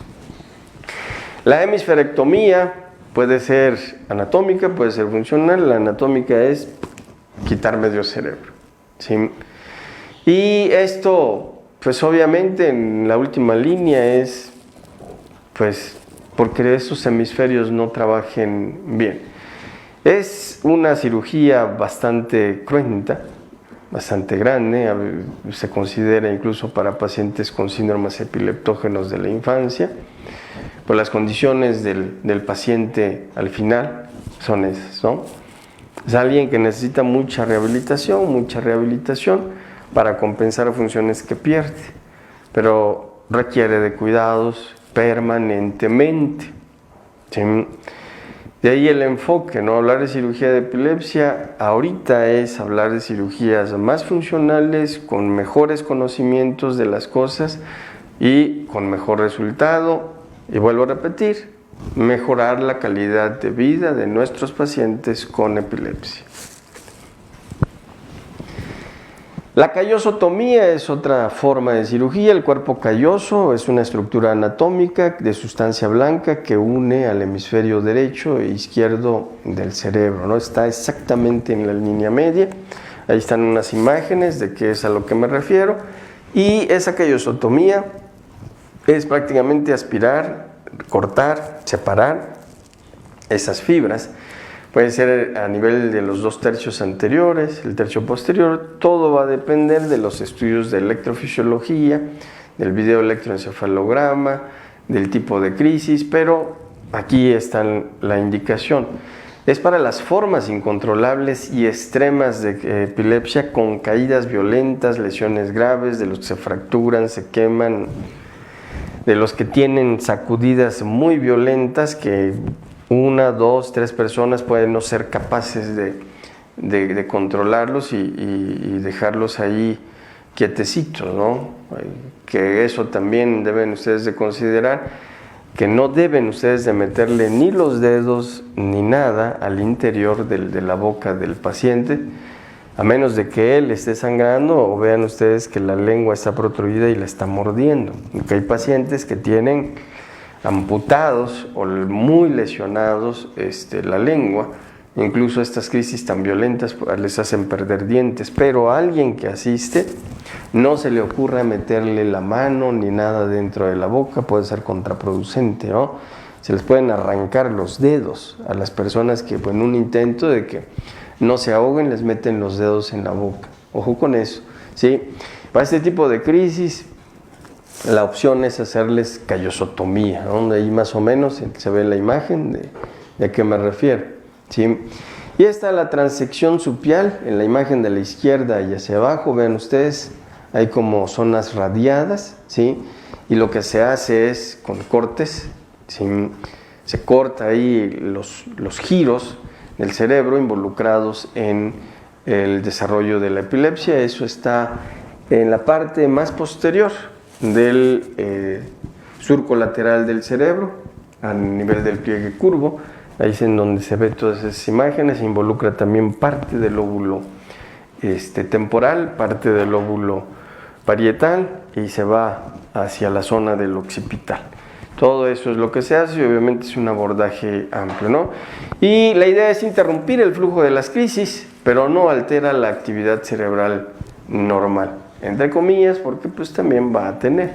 La hemisferectomía puede ser anatómica, puede ser funcional. La anatómica es quitar medio cerebro, ¿sí? Y esto, pues obviamente en la última línea es, pues, porque esos hemisferios no trabajen bien. Es una cirugía bastante cruenta, bastante grande, se considera incluso para pacientes con síndromes epileptógenos de la infancia, pues las condiciones del paciente al final son esas, ¿no? Es alguien que necesita mucha rehabilitación para compensar funciones que pierde, pero requiere de cuidados permanentemente, ¿sí? De ahí el enfoque, ¿no? Hablar de cirugía de epilepsia ahorita es hablar de cirugías más funcionales, con mejores conocimientos de las cosas y con mejor resultado. Y vuelvo a repetir, mejorar la calidad de vida de nuestros pacientes con epilepsia. La callosotomía es otra forma de cirugía. El cuerpo calloso es una estructura anatómica de sustancia blanca que une al hemisferio derecho e izquierdo del cerebro, ¿no? Está exactamente en la línea media. Ahí están unas imágenes de qué es a lo que me refiero. Y esa callosotomía es prácticamente aspirar, cortar, separar esas fibras. Puede ser a nivel de los 2 tercios anteriores, el tercio posterior. Todo va a depender de los estudios de electrofisiología, del videoelectroencefalograma, del tipo de crisis, pero aquí está la indicación. Es para las formas incontrolables y extremas de epilepsia con caídas violentas, lesiones graves, de los que se fracturan, se queman, de los que tienen sacudidas muy violentas que 1, 2, 3 personas pueden no ser capaces de controlarlos y dejarlos ahí quietecitos, ¿no? Que eso también deben ustedes de considerar, que no deben ustedes de meterle ni los dedos ni nada al interior de la boca del paciente, a menos de que él esté sangrando o vean ustedes que la lengua está protruida y la está mordiendo. Porque hay pacientes que tienen amputados o muy lesionados la lengua, incluso estas crisis tan violentas les hacen perder dientes, pero a alguien que asiste no se le ocurra meterle la mano ni nada dentro de la boca, puede ser contraproducente, ¿no? Se les pueden arrancar los dedos a las personas que en un intento de que no se ahoguen les meten los dedos en la boca. Ojo con eso, ¿sí? Para este tipo de crisis la opción es hacerles callosotomía, ¿no? Ahí más o menos se ve la imagen de a qué me refiero, ¿sí? Y esta la transección supial en la imagen de la izquierda y hacia abajo, vean ustedes, hay como zonas radiadas, ¿sí? Y lo que se hace es con cortes, ¿sí? Se corta ahí los giros del cerebro involucrados en el desarrollo de la epilepsia. Eso está en la parte más posterior del surco lateral del cerebro, a nivel del pliegue curvo. Ahí es en donde se ve todas esas imágenes. Se involucra también parte del lóbulo temporal, parte del lóbulo parietal y se va hacia la zona del occipital. Todo eso es lo que se hace y obviamente es un abordaje amplio, ¿no? Y la idea es interrumpir el flujo de las crisis, pero no altera la actividad cerebral normal, entre comillas, porque pues también va a tener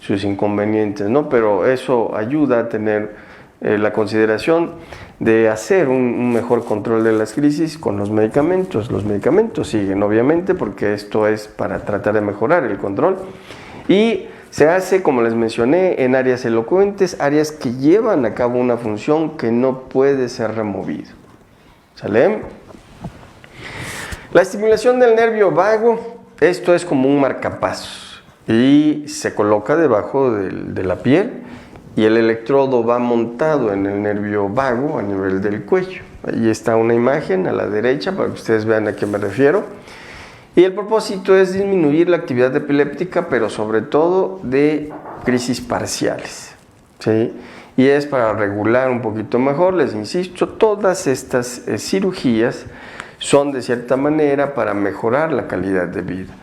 sus inconvenientes, ¿no? Pero eso ayuda a tener la consideración de hacer un mejor control de las crisis con los medicamentos. Los medicamentos siguen, obviamente, porque esto es para tratar de mejorar el control. Y se hace, como les mencioné, en áreas elocuentes, áreas que llevan a cabo una función que no puede ser removida. ¿Sale? La estimulación del nervio vago, esto es como un marcapasos y se coloca debajo de la piel y el electrodo va montado en el nervio vago a nivel del cuello. Ahí está una imagen a la derecha para que ustedes vean a qué me refiero. Y el propósito es disminuir la actividad epiléptica, pero sobre todo de crisis parciales, ¿sí? Y es para regular un poquito mejor, les insisto, todas estas cirugías son de cierta manera para mejorar la calidad de vida.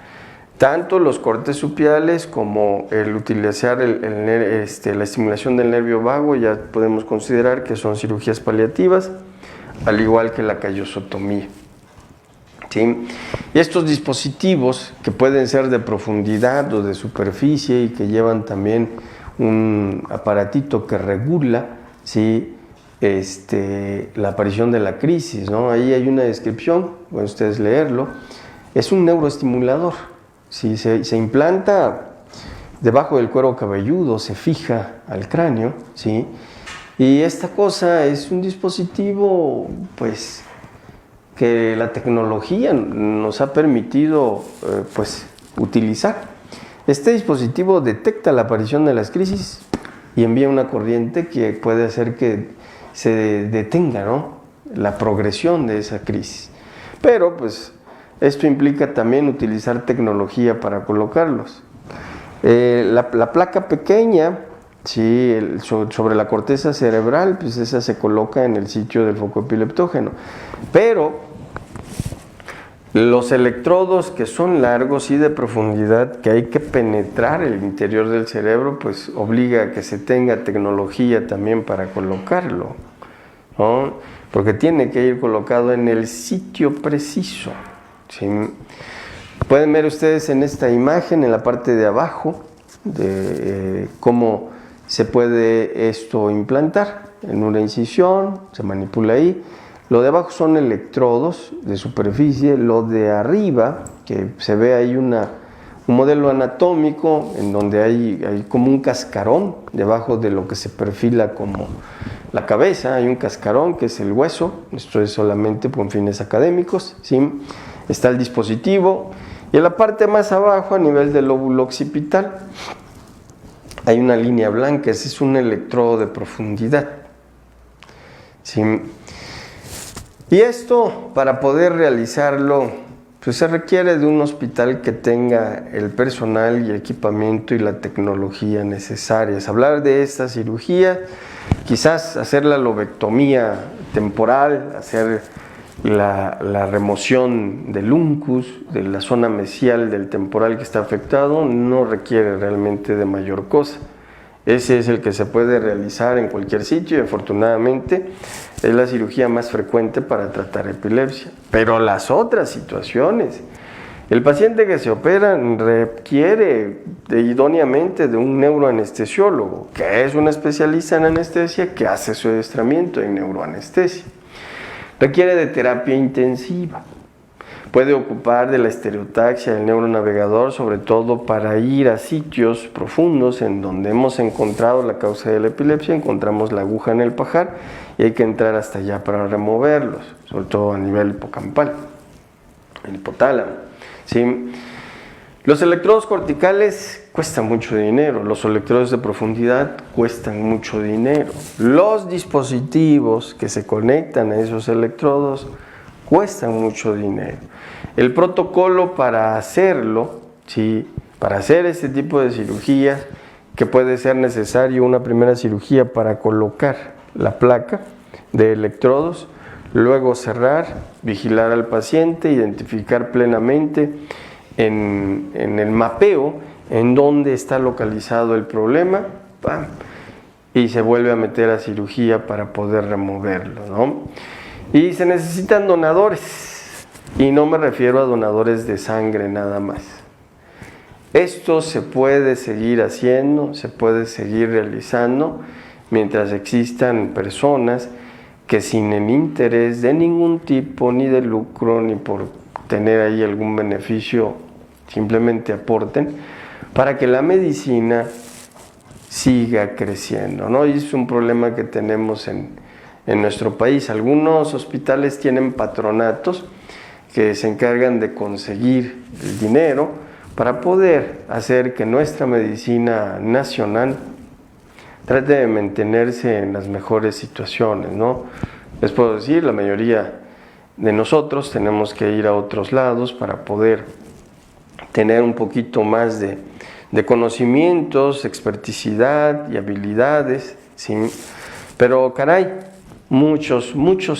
Tanto los cortes supiales como el utilizar la estimulación del nervio vago ya podemos considerar que son cirugías paliativas, al igual que la callosotomía. ¿Sí? Y estos dispositivos que pueden ser de profundidad o de superficie y que llevan también un aparatito que regula, ¿sí? La aparición de la crisis, ¿no? Ahí hay una descripción, pueden ustedes leerlo. Es un neuroestimulador, ¿sí? Se implanta debajo del cuero cabelludo, se fija al cráneo, ¿sí? Y esta cosa es un dispositivo, pues, que la tecnología nos ha permitido utilizar. Este dispositivo detecta la aparición de las crisis y envía una corriente que puede hacer que se detenga, ¿no?, la progresión de esa crisis. Pero pues esto implica también utilizar tecnología para colocarlos. La placa pequeña, sí, sobre la corteza cerebral, pues esa se coloca en el sitio del foco epileptógeno. Pero los electrodos que son largos y de profundidad, que hay que penetrar el interior del cerebro, pues obliga a que se tenga tecnología también para colocarlo, ¿no? Porque tiene que ir colocado en el sitio preciso, ¿sí? Pueden ver ustedes en esta imagen, en la parte de abajo, de cómo se puede esto implantar en una incisión, se manipula ahí. Lo de abajo son electrodos de superficie, lo de arriba, que se ve ahí un modelo anatómico en donde hay como un cascarón debajo de lo que se perfila como la cabeza, hay un cascarón que es el hueso, esto es solamente con fines académicos, ¿sí? Está el dispositivo y en la parte más abajo, a nivel del lóbulo occipital, hay una línea blanca, ese es un electrodo de profundidad, ¿sí? Y esto, para poder realizarlo, pues se requiere de un hospital que tenga el personal y equipamiento y la tecnología necesarias. Hablar de esta cirugía, quizás hacer la lobectomía temporal, hacer la remoción del uncus, de la zona mesial del temporal que está afectado, no requiere realmente de mayor cosa. Ese es el que se puede realizar en cualquier sitio y afortunadamente es la cirugía más frecuente para tratar epilepsia. Pero las otras situaciones, el paciente que se opera requiere idóneamente de un neuroanestesiólogo, que es un especialista en anestesia que hace su adiestramiento en neuroanestesia. Requiere de terapia intensiva. Puede ocupar de la estereotaxia del neuronavegador, sobre todo para ir a sitios profundos en donde hemos encontrado la causa de la epilepsia, encontramos la aguja en el pajar y hay que entrar hasta allá para removerlos, sobre todo a nivel hipocampal, el hipotálamo, ¿sí? Los electrodos corticales cuestan mucho dinero, los electrodos de profundidad cuestan mucho dinero, los dispositivos que se conectan a esos electrodos cuestan mucho dinero. El protocolo para hacerlo, ¿sí?, para hacer este tipo de cirugías, que puede ser necesario una primera cirugía para colocar la placa de electrodos, luego cerrar, vigilar al paciente, identificar plenamente en el mapeo en dónde está localizado el problema, ¡pam!, y se vuelve a meter a cirugía para poder removerlo, ¿no? Y se necesitan donadores, y no me refiero a donadores de sangre nada más. Esto se puede seguir haciendo, se puede seguir realizando mientras existan personas que sin el interés de ningún tipo, ni de lucro, ni por tener ahí algún beneficio, simplemente aporten para que la medicina siga creciendo, ¿no? Y es un problema que tenemos en nuestro país. Algunos hospitales tienen patronatos que se encargan de conseguir el dinero para poder hacer que nuestra medicina nacional trate de mantenerse en las mejores situaciones, ¿no? Les puedo decir, la mayoría de nosotros tenemos que ir a otros lados para poder tener un poquito más de conocimientos, experticidad y habilidades, ¿sí? Pero caray, muchos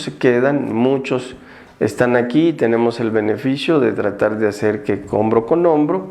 se quedan, muchos están aquí y tenemos el beneficio de tratar de hacer que hombro con hombro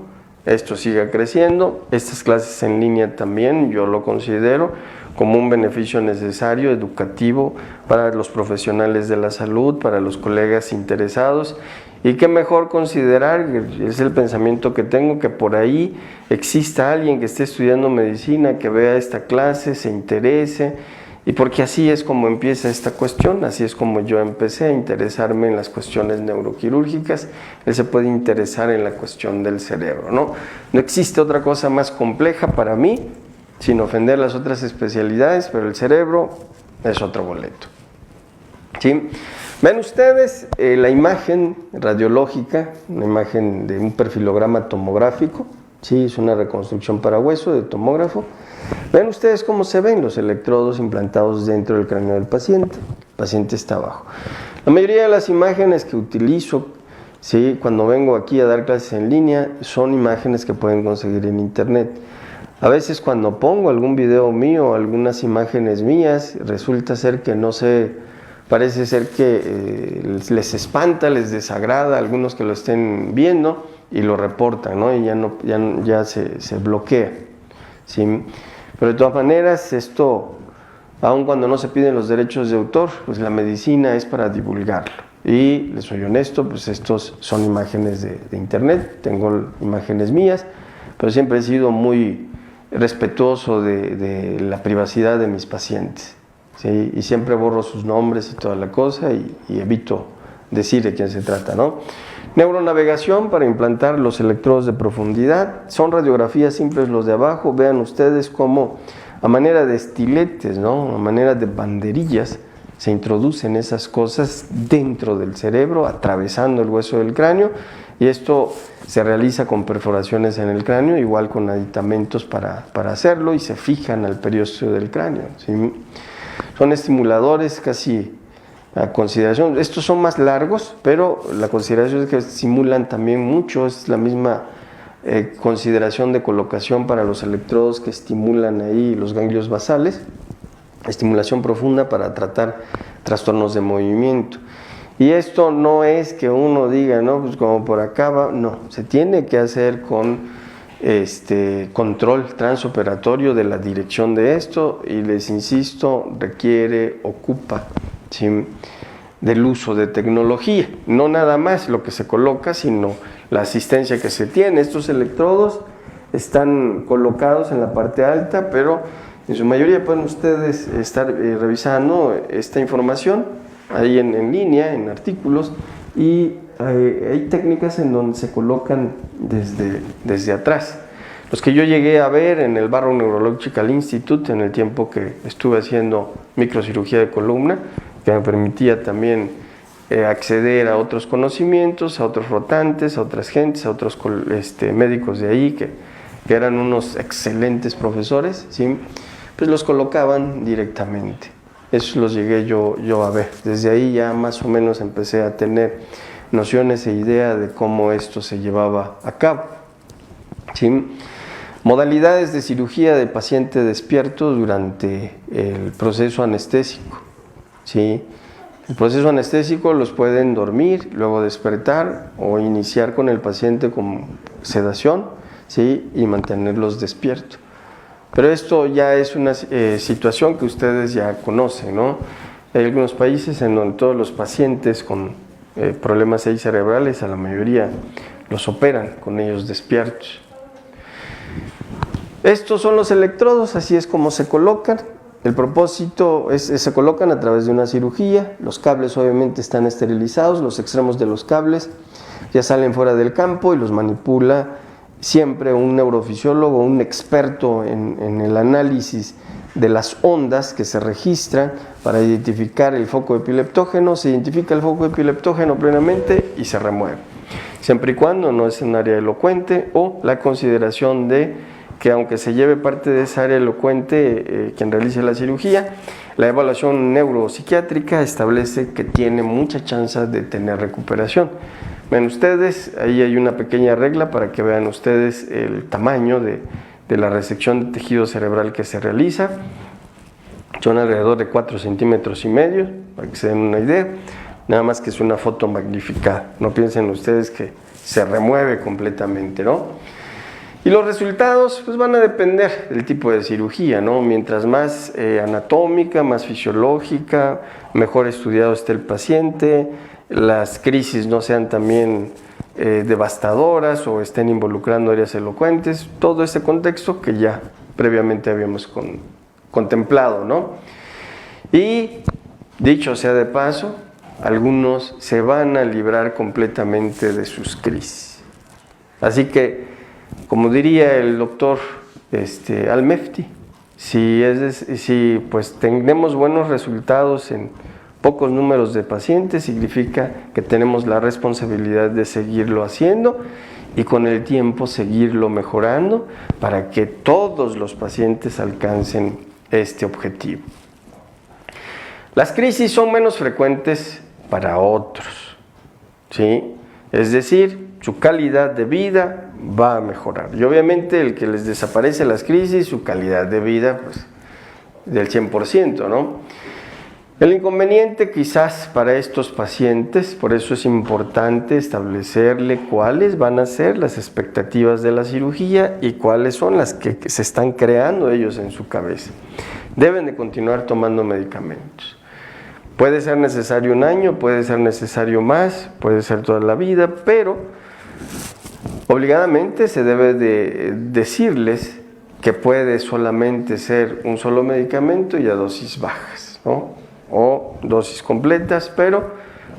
esto siga creciendo. Estas clases en línea también yo lo considero como un beneficio necesario, educativo para los profesionales de la salud, para los colegas interesados. Y qué mejor considerar, es el pensamiento que tengo, que por ahí exista alguien que esté estudiando medicina, que vea esta clase, se interese, y porque así es como empieza esta cuestión, así es como yo empecé a interesarme en las cuestiones neuroquirúrgicas. Él se puede interesar en la cuestión del cerebro, ¿no? No existe otra cosa más compleja para mí, sin ofender las otras especialidades, pero el cerebro es otro boleto, ¿sí? Ven ustedes la imagen radiológica, una imagen de un perfilograma tomográfico, ¿sí? Es una reconstrucción para hueso de tomógrafo. Ven ustedes cómo se ven los electrodos implantados dentro del cráneo del paciente. El paciente está abajo. La mayoría de las imágenes que utilizo, ¿sí?, cuando vengo aquí a dar clases en línea, son imágenes que pueden conseguir en internet. A veces cuando pongo algún video mío, algunas imágenes mías, resulta ser que no sé, parece ser que les espanta, les desagrada a algunos que lo estén viendo y lo reportan, ¿no? Y ya se bloquea, ¿sí? Pero de todas maneras, esto, aun cuando no se piden los derechos de autor, pues la medicina es para divulgarlo. Y les soy honesto, pues estos son imágenes de internet, tengo imágenes mías, pero siempre he sido muy respetuoso de la privacidad de mis pacientes, ¿sí? Y siempre borro sus nombres y toda la cosa y evito decir de quién se trata, ¿no? Neuronavegación para implantar los electrodos de profundidad. Son radiografías simples los de abajo. Vean ustedes cómo a manera de estiletes, ¿no?, a manera de banderillas, se introducen esas cosas dentro del cerebro, atravesando el hueso del cráneo, y esto se realiza con perforaciones en el cráneo, igual con aditamentos para hacerlo, y se fijan al periósteo del cráneo, ¿sí? Son estimuladores casi a consideración. Estos son más largos, pero la consideración es que estimulan también mucho. Es la misma consideración de colocación para los electrodos que estimulan ahí los ganglios basales. Estimulación profunda para tratar trastornos de movimiento. Y esto no es que uno diga, no, pues como por acá va, no, se tiene que hacer con control transoperatorio de la dirección de esto, y les insisto, ocupa, ¿sí?, del uso de tecnología, no nada más lo que se coloca, sino la asistencia que se tiene. Estos electrodos están colocados en la parte alta, pero en su mayoría pueden ustedes estar revisando esta información ahí en línea, en artículos, y hay técnicas en donde se colocan desde atrás. Los que yo llegué a ver en el Barrow Neurological Institute en el tiempo que estuve haciendo microcirugía de columna, que me permitía también acceder a otros conocimientos, a otros rotantes, a otras gentes, a otros médicos de ahí que eran unos excelentes profesores, ¿sí?, pues los colocaban directamente. Eso los llegué yo a ver. Desde ahí ya más o menos empecé a tener nociones e idea de cómo esto se llevaba a cabo, ¿sí? Modalidades de cirugía de paciente despierto durante el proceso anestésico, ¿sí? El proceso anestésico los pueden dormir, luego despertar o iniciar con el paciente con sedación, ¿sí?, y mantenerlos despiertos. Pero esto ya es una situación que ustedes ya conocen, ¿no? Hay algunos países en donde todos los pacientes con problemas ahí cerebrales, a la mayoría los operan con ellos despiertos. Estos son los electrodos, así es como se colocan. El propósito se colocan a través de una cirugía. Los cables obviamente están esterilizados, los extremos de los cables ya salen fuera del campo y los manipula siempre un neurofisiólogo, un experto en el análisis de las ondas que se registran para identificar el foco epileptógeno. Se identifica el foco epileptógeno plenamente y se remueve, siempre y cuando no es un área elocuente, o la consideración de que aunque se lleve parte de esa área elocuente quien realice la cirugía, la evaluación neuropsiquiátrica establece que tiene mucha chance de tener recuperación. Ven ustedes, ahí hay una pequeña regla para que vean ustedes el tamaño de la resección de tejido cerebral que se realiza. Son alrededor de 4,5 centímetros, para que se den una idea. Nada más que es una foto magnificada. No piensen ustedes que se remueve completamente, ¿no? Y los resultados pues van a depender del tipo de cirugía, ¿no? Mientras más anatómica, más fisiológica, mejor estudiado esté el paciente, las crisis no sean también devastadoras o estén involucrando áreas elocuentes, todo ese contexto que ya previamente habíamos contemplado, ¿no? Y dicho sea de paso, algunos se van a librar completamente de sus crisis. Así que, como diría el doctor Al-Mefti, si pues tenemos buenos resultados en pocos números de pacientes, significa que tenemos la responsabilidad de seguirlo haciendo y con el tiempo seguirlo mejorando para que todos los pacientes alcancen este objetivo. Las crisis son menos frecuentes para otros, ¿sí? Es decir, su calidad de vida va a mejorar. Y obviamente el que les desaparece las crisis, su calidad de vida, pues, del 100%, ¿no? El inconveniente quizás para estos pacientes, por eso es importante establecerle cuáles van a ser las expectativas de la cirugía y cuáles son las que se están creando ellos en su cabeza. Deben de continuar tomando medicamentos. Puede ser necesario un año, puede ser necesario más, puede ser toda la vida, pero obligadamente se debe de decirles que puede solamente ser un solo medicamento y a dosis bajas, ¿no? O dosis completas, pero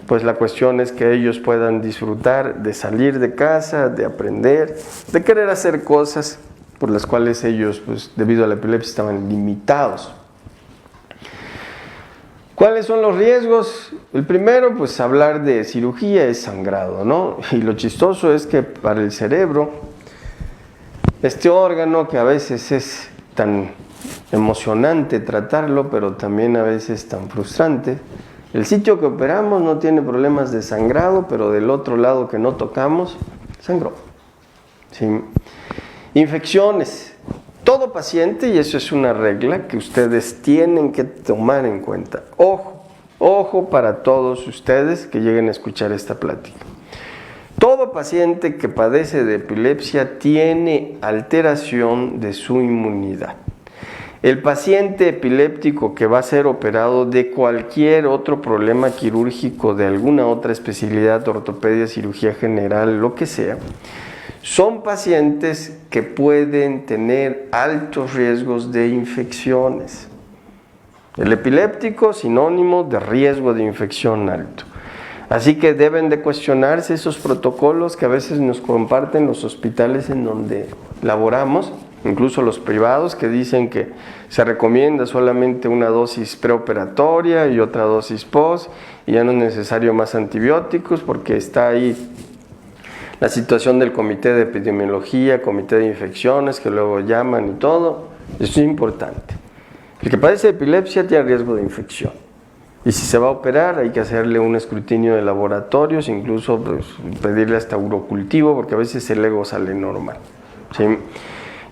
pues la cuestión es que ellos puedan disfrutar de salir de casa, de aprender, de querer hacer cosas por las cuales ellos, pues debido a la epilepsia, estaban limitados. ¿Cuáles son los riesgos? El primero, pues hablar de cirugía es sangrado, ¿no? Y lo chistoso es que para el cerebro, este órgano que a veces es tan emocionante tratarlo, pero también a veces tan frustrante, el sitio que operamos no tiene problemas de sangrado, pero del otro lado que no tocamos, sangró. ¿Sí? Infecciones. Todo paciente, y eso es una regla que ustedes tienen que tomar en cuenta. Ojo para todos ustedes que lleguen a escuchar esta plática. Todo paciente que padece de epilepsia tiene alteración de su inmunidad. El paciente epiléptico que va a ser operado de cualquier otro problema quirúrgico, de alguna otra especialidad, ortopedia, cirugía general, lo que sea, son pacientes que pueden tener altos riesgos de infecciones. El epiléptico, sinónimo de riesgo de infección alto. Así que deben de cuestionarse esos protocolos que a veces nos comparten los hospitales en donde laboramos, incluso los privados, que dicen que se recomienda solamente una dosis preoperatoria y otra dosis post, y ya no es necesario más antibióticos porque está ahí la situación del comité de epidemiología, comité de infecciones, que luego llaman y todo. Eso es importante. El que padece de epilepsia tiene riesgo de infección. Y si se va a operar, hay que hacerle un escrutinio de laboratorios, incluso pues, pedirle hasta urocultivo, porque a veces el ego sale normal, ¿sí?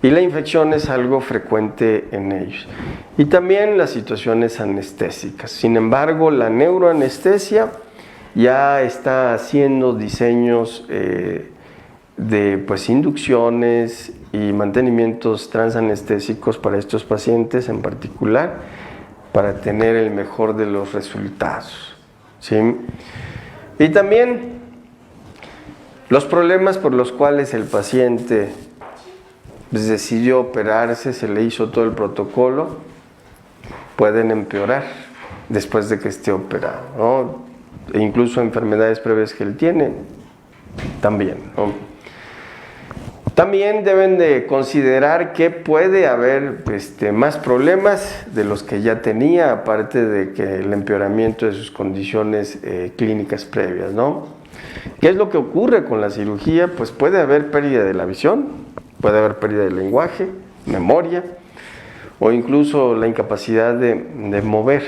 Y la infección es algo frecuente en ellos. Y también las situaciones anestésicas. Sin embargo, la neuroanestesia ya está haciendo diseños de pues, inducciones y mantenimientos transanestésicos para estos pacientes en particular, para tener el mejor de los resultados, ¿sí? Y también los problemas por los cuales el paciente pues, decidió operarse, se le hizo todo el protocolo, pueden empeorar después de que esté operado, ¿no? E incluso enfermedades previas que él tiene, también, ¿no? También deben de considerar que puede haber más problemas de los que ya tenía, aparte de que el empeoramiento de sus condiciones clínicas previas, ¿no? ¿Qué es lo que ocurre con la cirugía? Pues puede haber pérdida de la visión, puede haber pérdida del lenguaje, memoria, o incluso la incapacidad de mover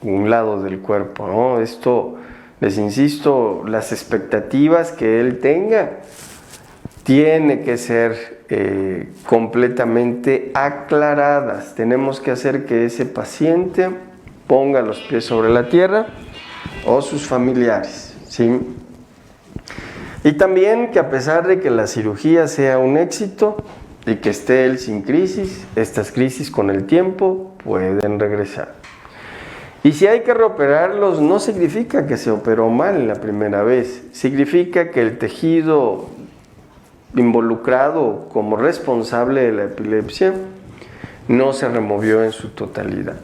un lado del cuerpo, ¿no? Esto Les insisto, las expectativas que él tenga tiene que ser completamente aclaradas. Tenemos que hacer que ese paciente ponga los pies sobre la tierra o sus familiares, ¿sí? Y también que a pesar de que la cirugía sea un éxito y que esté él sin crisis, estas crisis con el tiempo pueden regresar. Y si hay que reoperarlos, no significa que se operó mal la primera vez, significa que el tejido involucrado como responsable de la epilepsia no se removió en su totalidad.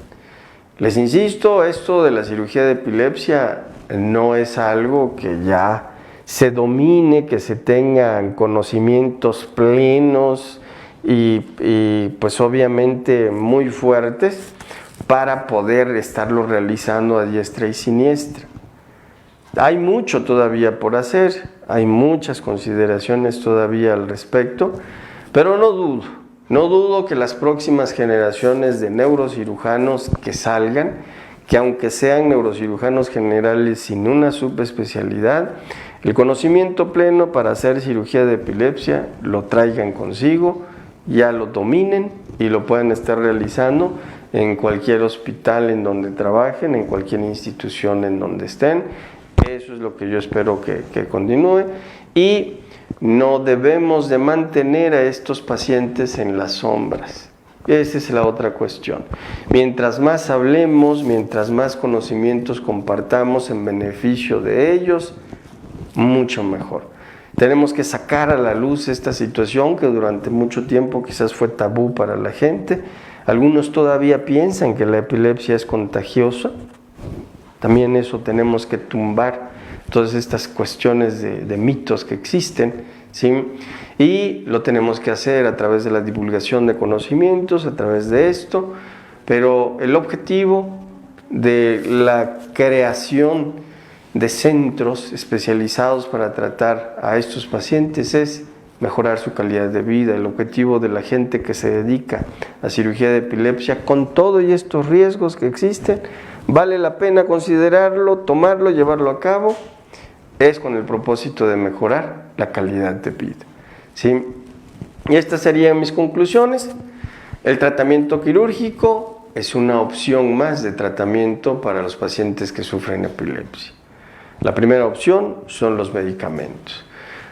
Les insisto, esto de la cirugía de epilepsia no es algo que ya se domine, que se tengan conocimientos plenos y pues obviamente muy fuertes para poder estarlo realizando a diestra y siniestra. Hay mucho todavía por hacer, hay muchas consideraciones todavía al respecto, pero no dudo que las próximas generaciones de neurocirujanos que salgan, que aunque sean neurocirujanos generales sin una subespecialidad, el conocimiento pleno para hacer cirugía de epilepsia lo traigan consigo, ya lo dominen y lo puedan estar realizando en cualquier hospital en donde trabajen, en cualquier institución en donde estén. Eso es lo que yo espero que continúe, y no debemos de mantener a estos pacientes en las sombras. Esa es la otra cuestión. Mientras más hablemos, mientras más conocimientos compartamos en beneficio de ellos, mucho mejor. Tenemos que sacar a la luz esta situación que durante mucho tiempo quizás fue tabú para la gente. Algunos todavía piensan que la epilepsia es contagiosa. También eso tenemos que tumbar, todas estas cuestiones de mitos que existen, ¿sí? Y lo tenemos que hacer a través de la divulgación de conocimientos, a través de esto, pero el objetivo de la creación de centros especializados para tratar a estos pacientes es mejorar su calidad de vida. El objetivo de la gente que se dedica a cirugía de epilepsia, con todo y estos riesgos que existen, vale la pena considerarlo, tomarlo, llevarlo a cabo, es con el propósito de mejorar la calidad de vida, ¿sí? Y estas serían mis conclusiones. El tratamiento quirúrgico es una opción más de tratamiento para los pacientes que sufren epilepsia. La primera opción son los medicamentos.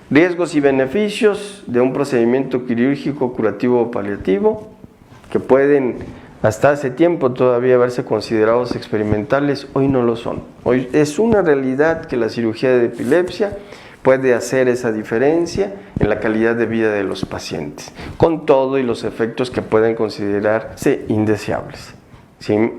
Riesgos y beneficios de un procedimiento quirúrgico curativo o paliativo que pueden hasta hace tiempo todavía haberse considerados experimentales, hoy no lo son. Hoy es una realidad que la cirugía de epilepsia puede hacer esa diferencia en la calidad de vida de los pacientes, con todo y los efectos que pueden considerarse indeseables, ¿sí?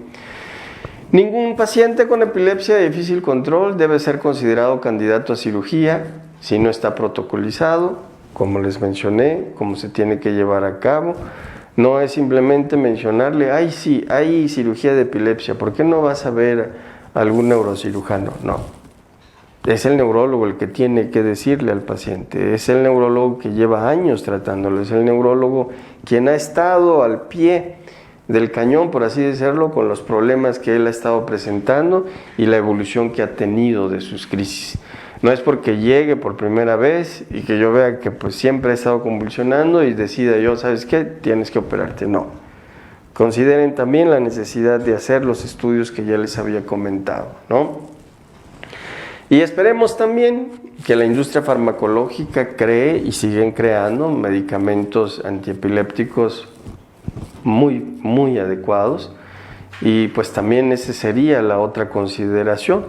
Ningún paciente con epilepsia de difícil control debe ser considerado candidato a cirugía si no está protocolizado, como les mencioné, cómo se tiene que llevar a cabo. No es simplemente mencionarle, ay sí, hay cirugía de epilepsia, ¿por qué no vas a ver a algún neurocirujano? No, es el neurólogo el que tiene que decirle al paciente, es el neurólogo que lleva años tratándolo, es el neurólogo quien ha estado al pie del cañón, por así decirlo, con los problemas que él ha estado presentando y la evolución que ha tenido de sus crisis. No es porque llegue por primera vez y que yo vea que pues siempre ha estado convulsionando y decida yo, ¿sabes qué? Tienes que operarte. No. Consideren también la necesidad de hacer los estudios que ya les había comentado, ¿no? Y esperemos también que la industria farmacológica cree y siguen creando medicamentos antiepilépticos muy adecuados, y pues también esa sería la otra consideración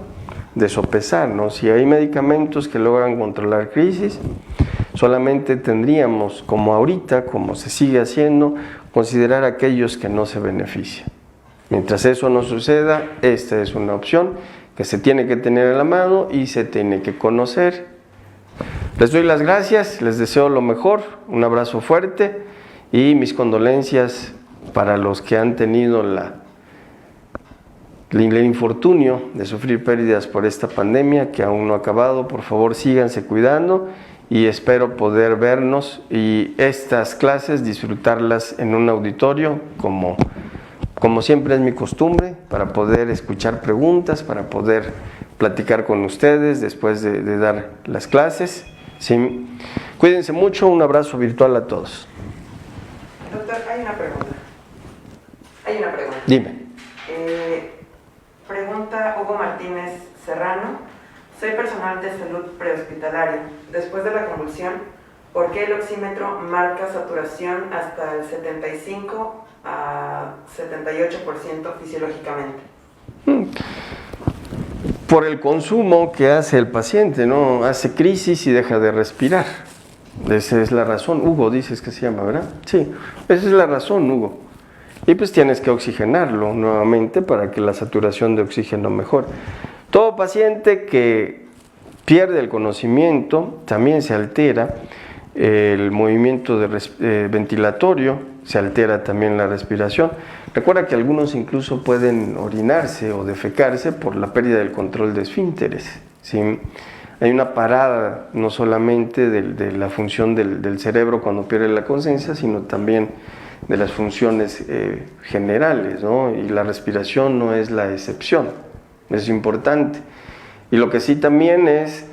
de sopesar, ¿no? Si hay medicamentos que logran controlar crisis, solamente tendríamos, como ahorita, como se sigue haciendo, considerar aquellos que no se benefician. Mientras eso no suceda, esta es una opción que se tiene que tener a la mano y se tiene que conocer. Les doy las gracias, les deseo lo mejor, un abrazo fuerte y mis condolencias para los que han tenido el infortunio de sufrir pérdidas por esta pandemia que aún no ha acabado. Por favor, síganse cuidando y espero poder vernos y estas clases disfrutarlas en un auditorio como siempre es mi costumbre, para poder escuchar preguntas, para poder platicar con ustedes después de dar las clases. ¿Sí? Cuídense mucho, un abrazo virtual a todos. Doctor, hay una pregunta. Dime. Pregunta Hugo Martínez Serrano. Soy personal de salud prehospitalario. Después de la convulsión, ¿por qué el oxímetro marca saturación hasta el 75 a 78% fisiológicamente? Por el consumo que hace el paciente, ¿no? Hace crisis y deja de respirar. Esa es la razón. Hugo, dices que se llama, ¿verdad? Sí, esa es la razón, Hugo. Y pues tienes que oxigenarlo nuevamente para que la saturación de oxígeno mejore. Todo paciente que pierde el conocimiento también se altera el movimiento ventilatorio, se altera también la respiración. Recuerda que algunos incluso pueden orinarse o defecarse por la pérdida del control de esfínteres, ¿sí? Hay una parada no solamente de la función del cerebro cuando pierde la conciencia, sino también de las funciones generales, ¿no? Y la respiración no es la excepción, es importante. Y lo que sí también es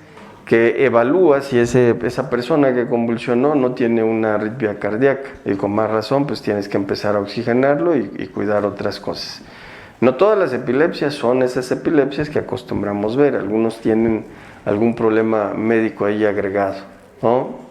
que evalúa si esa persona que convulsionó no tiene una arritmia cardíaca, y con más razón pues tienes que empezar a oxigenarlo y cuidar otras cosas. No todas las epilepsias son esas epilepsias que acostumbramos ver, algunos tienen algún problema médico ahí agregado, ¿no?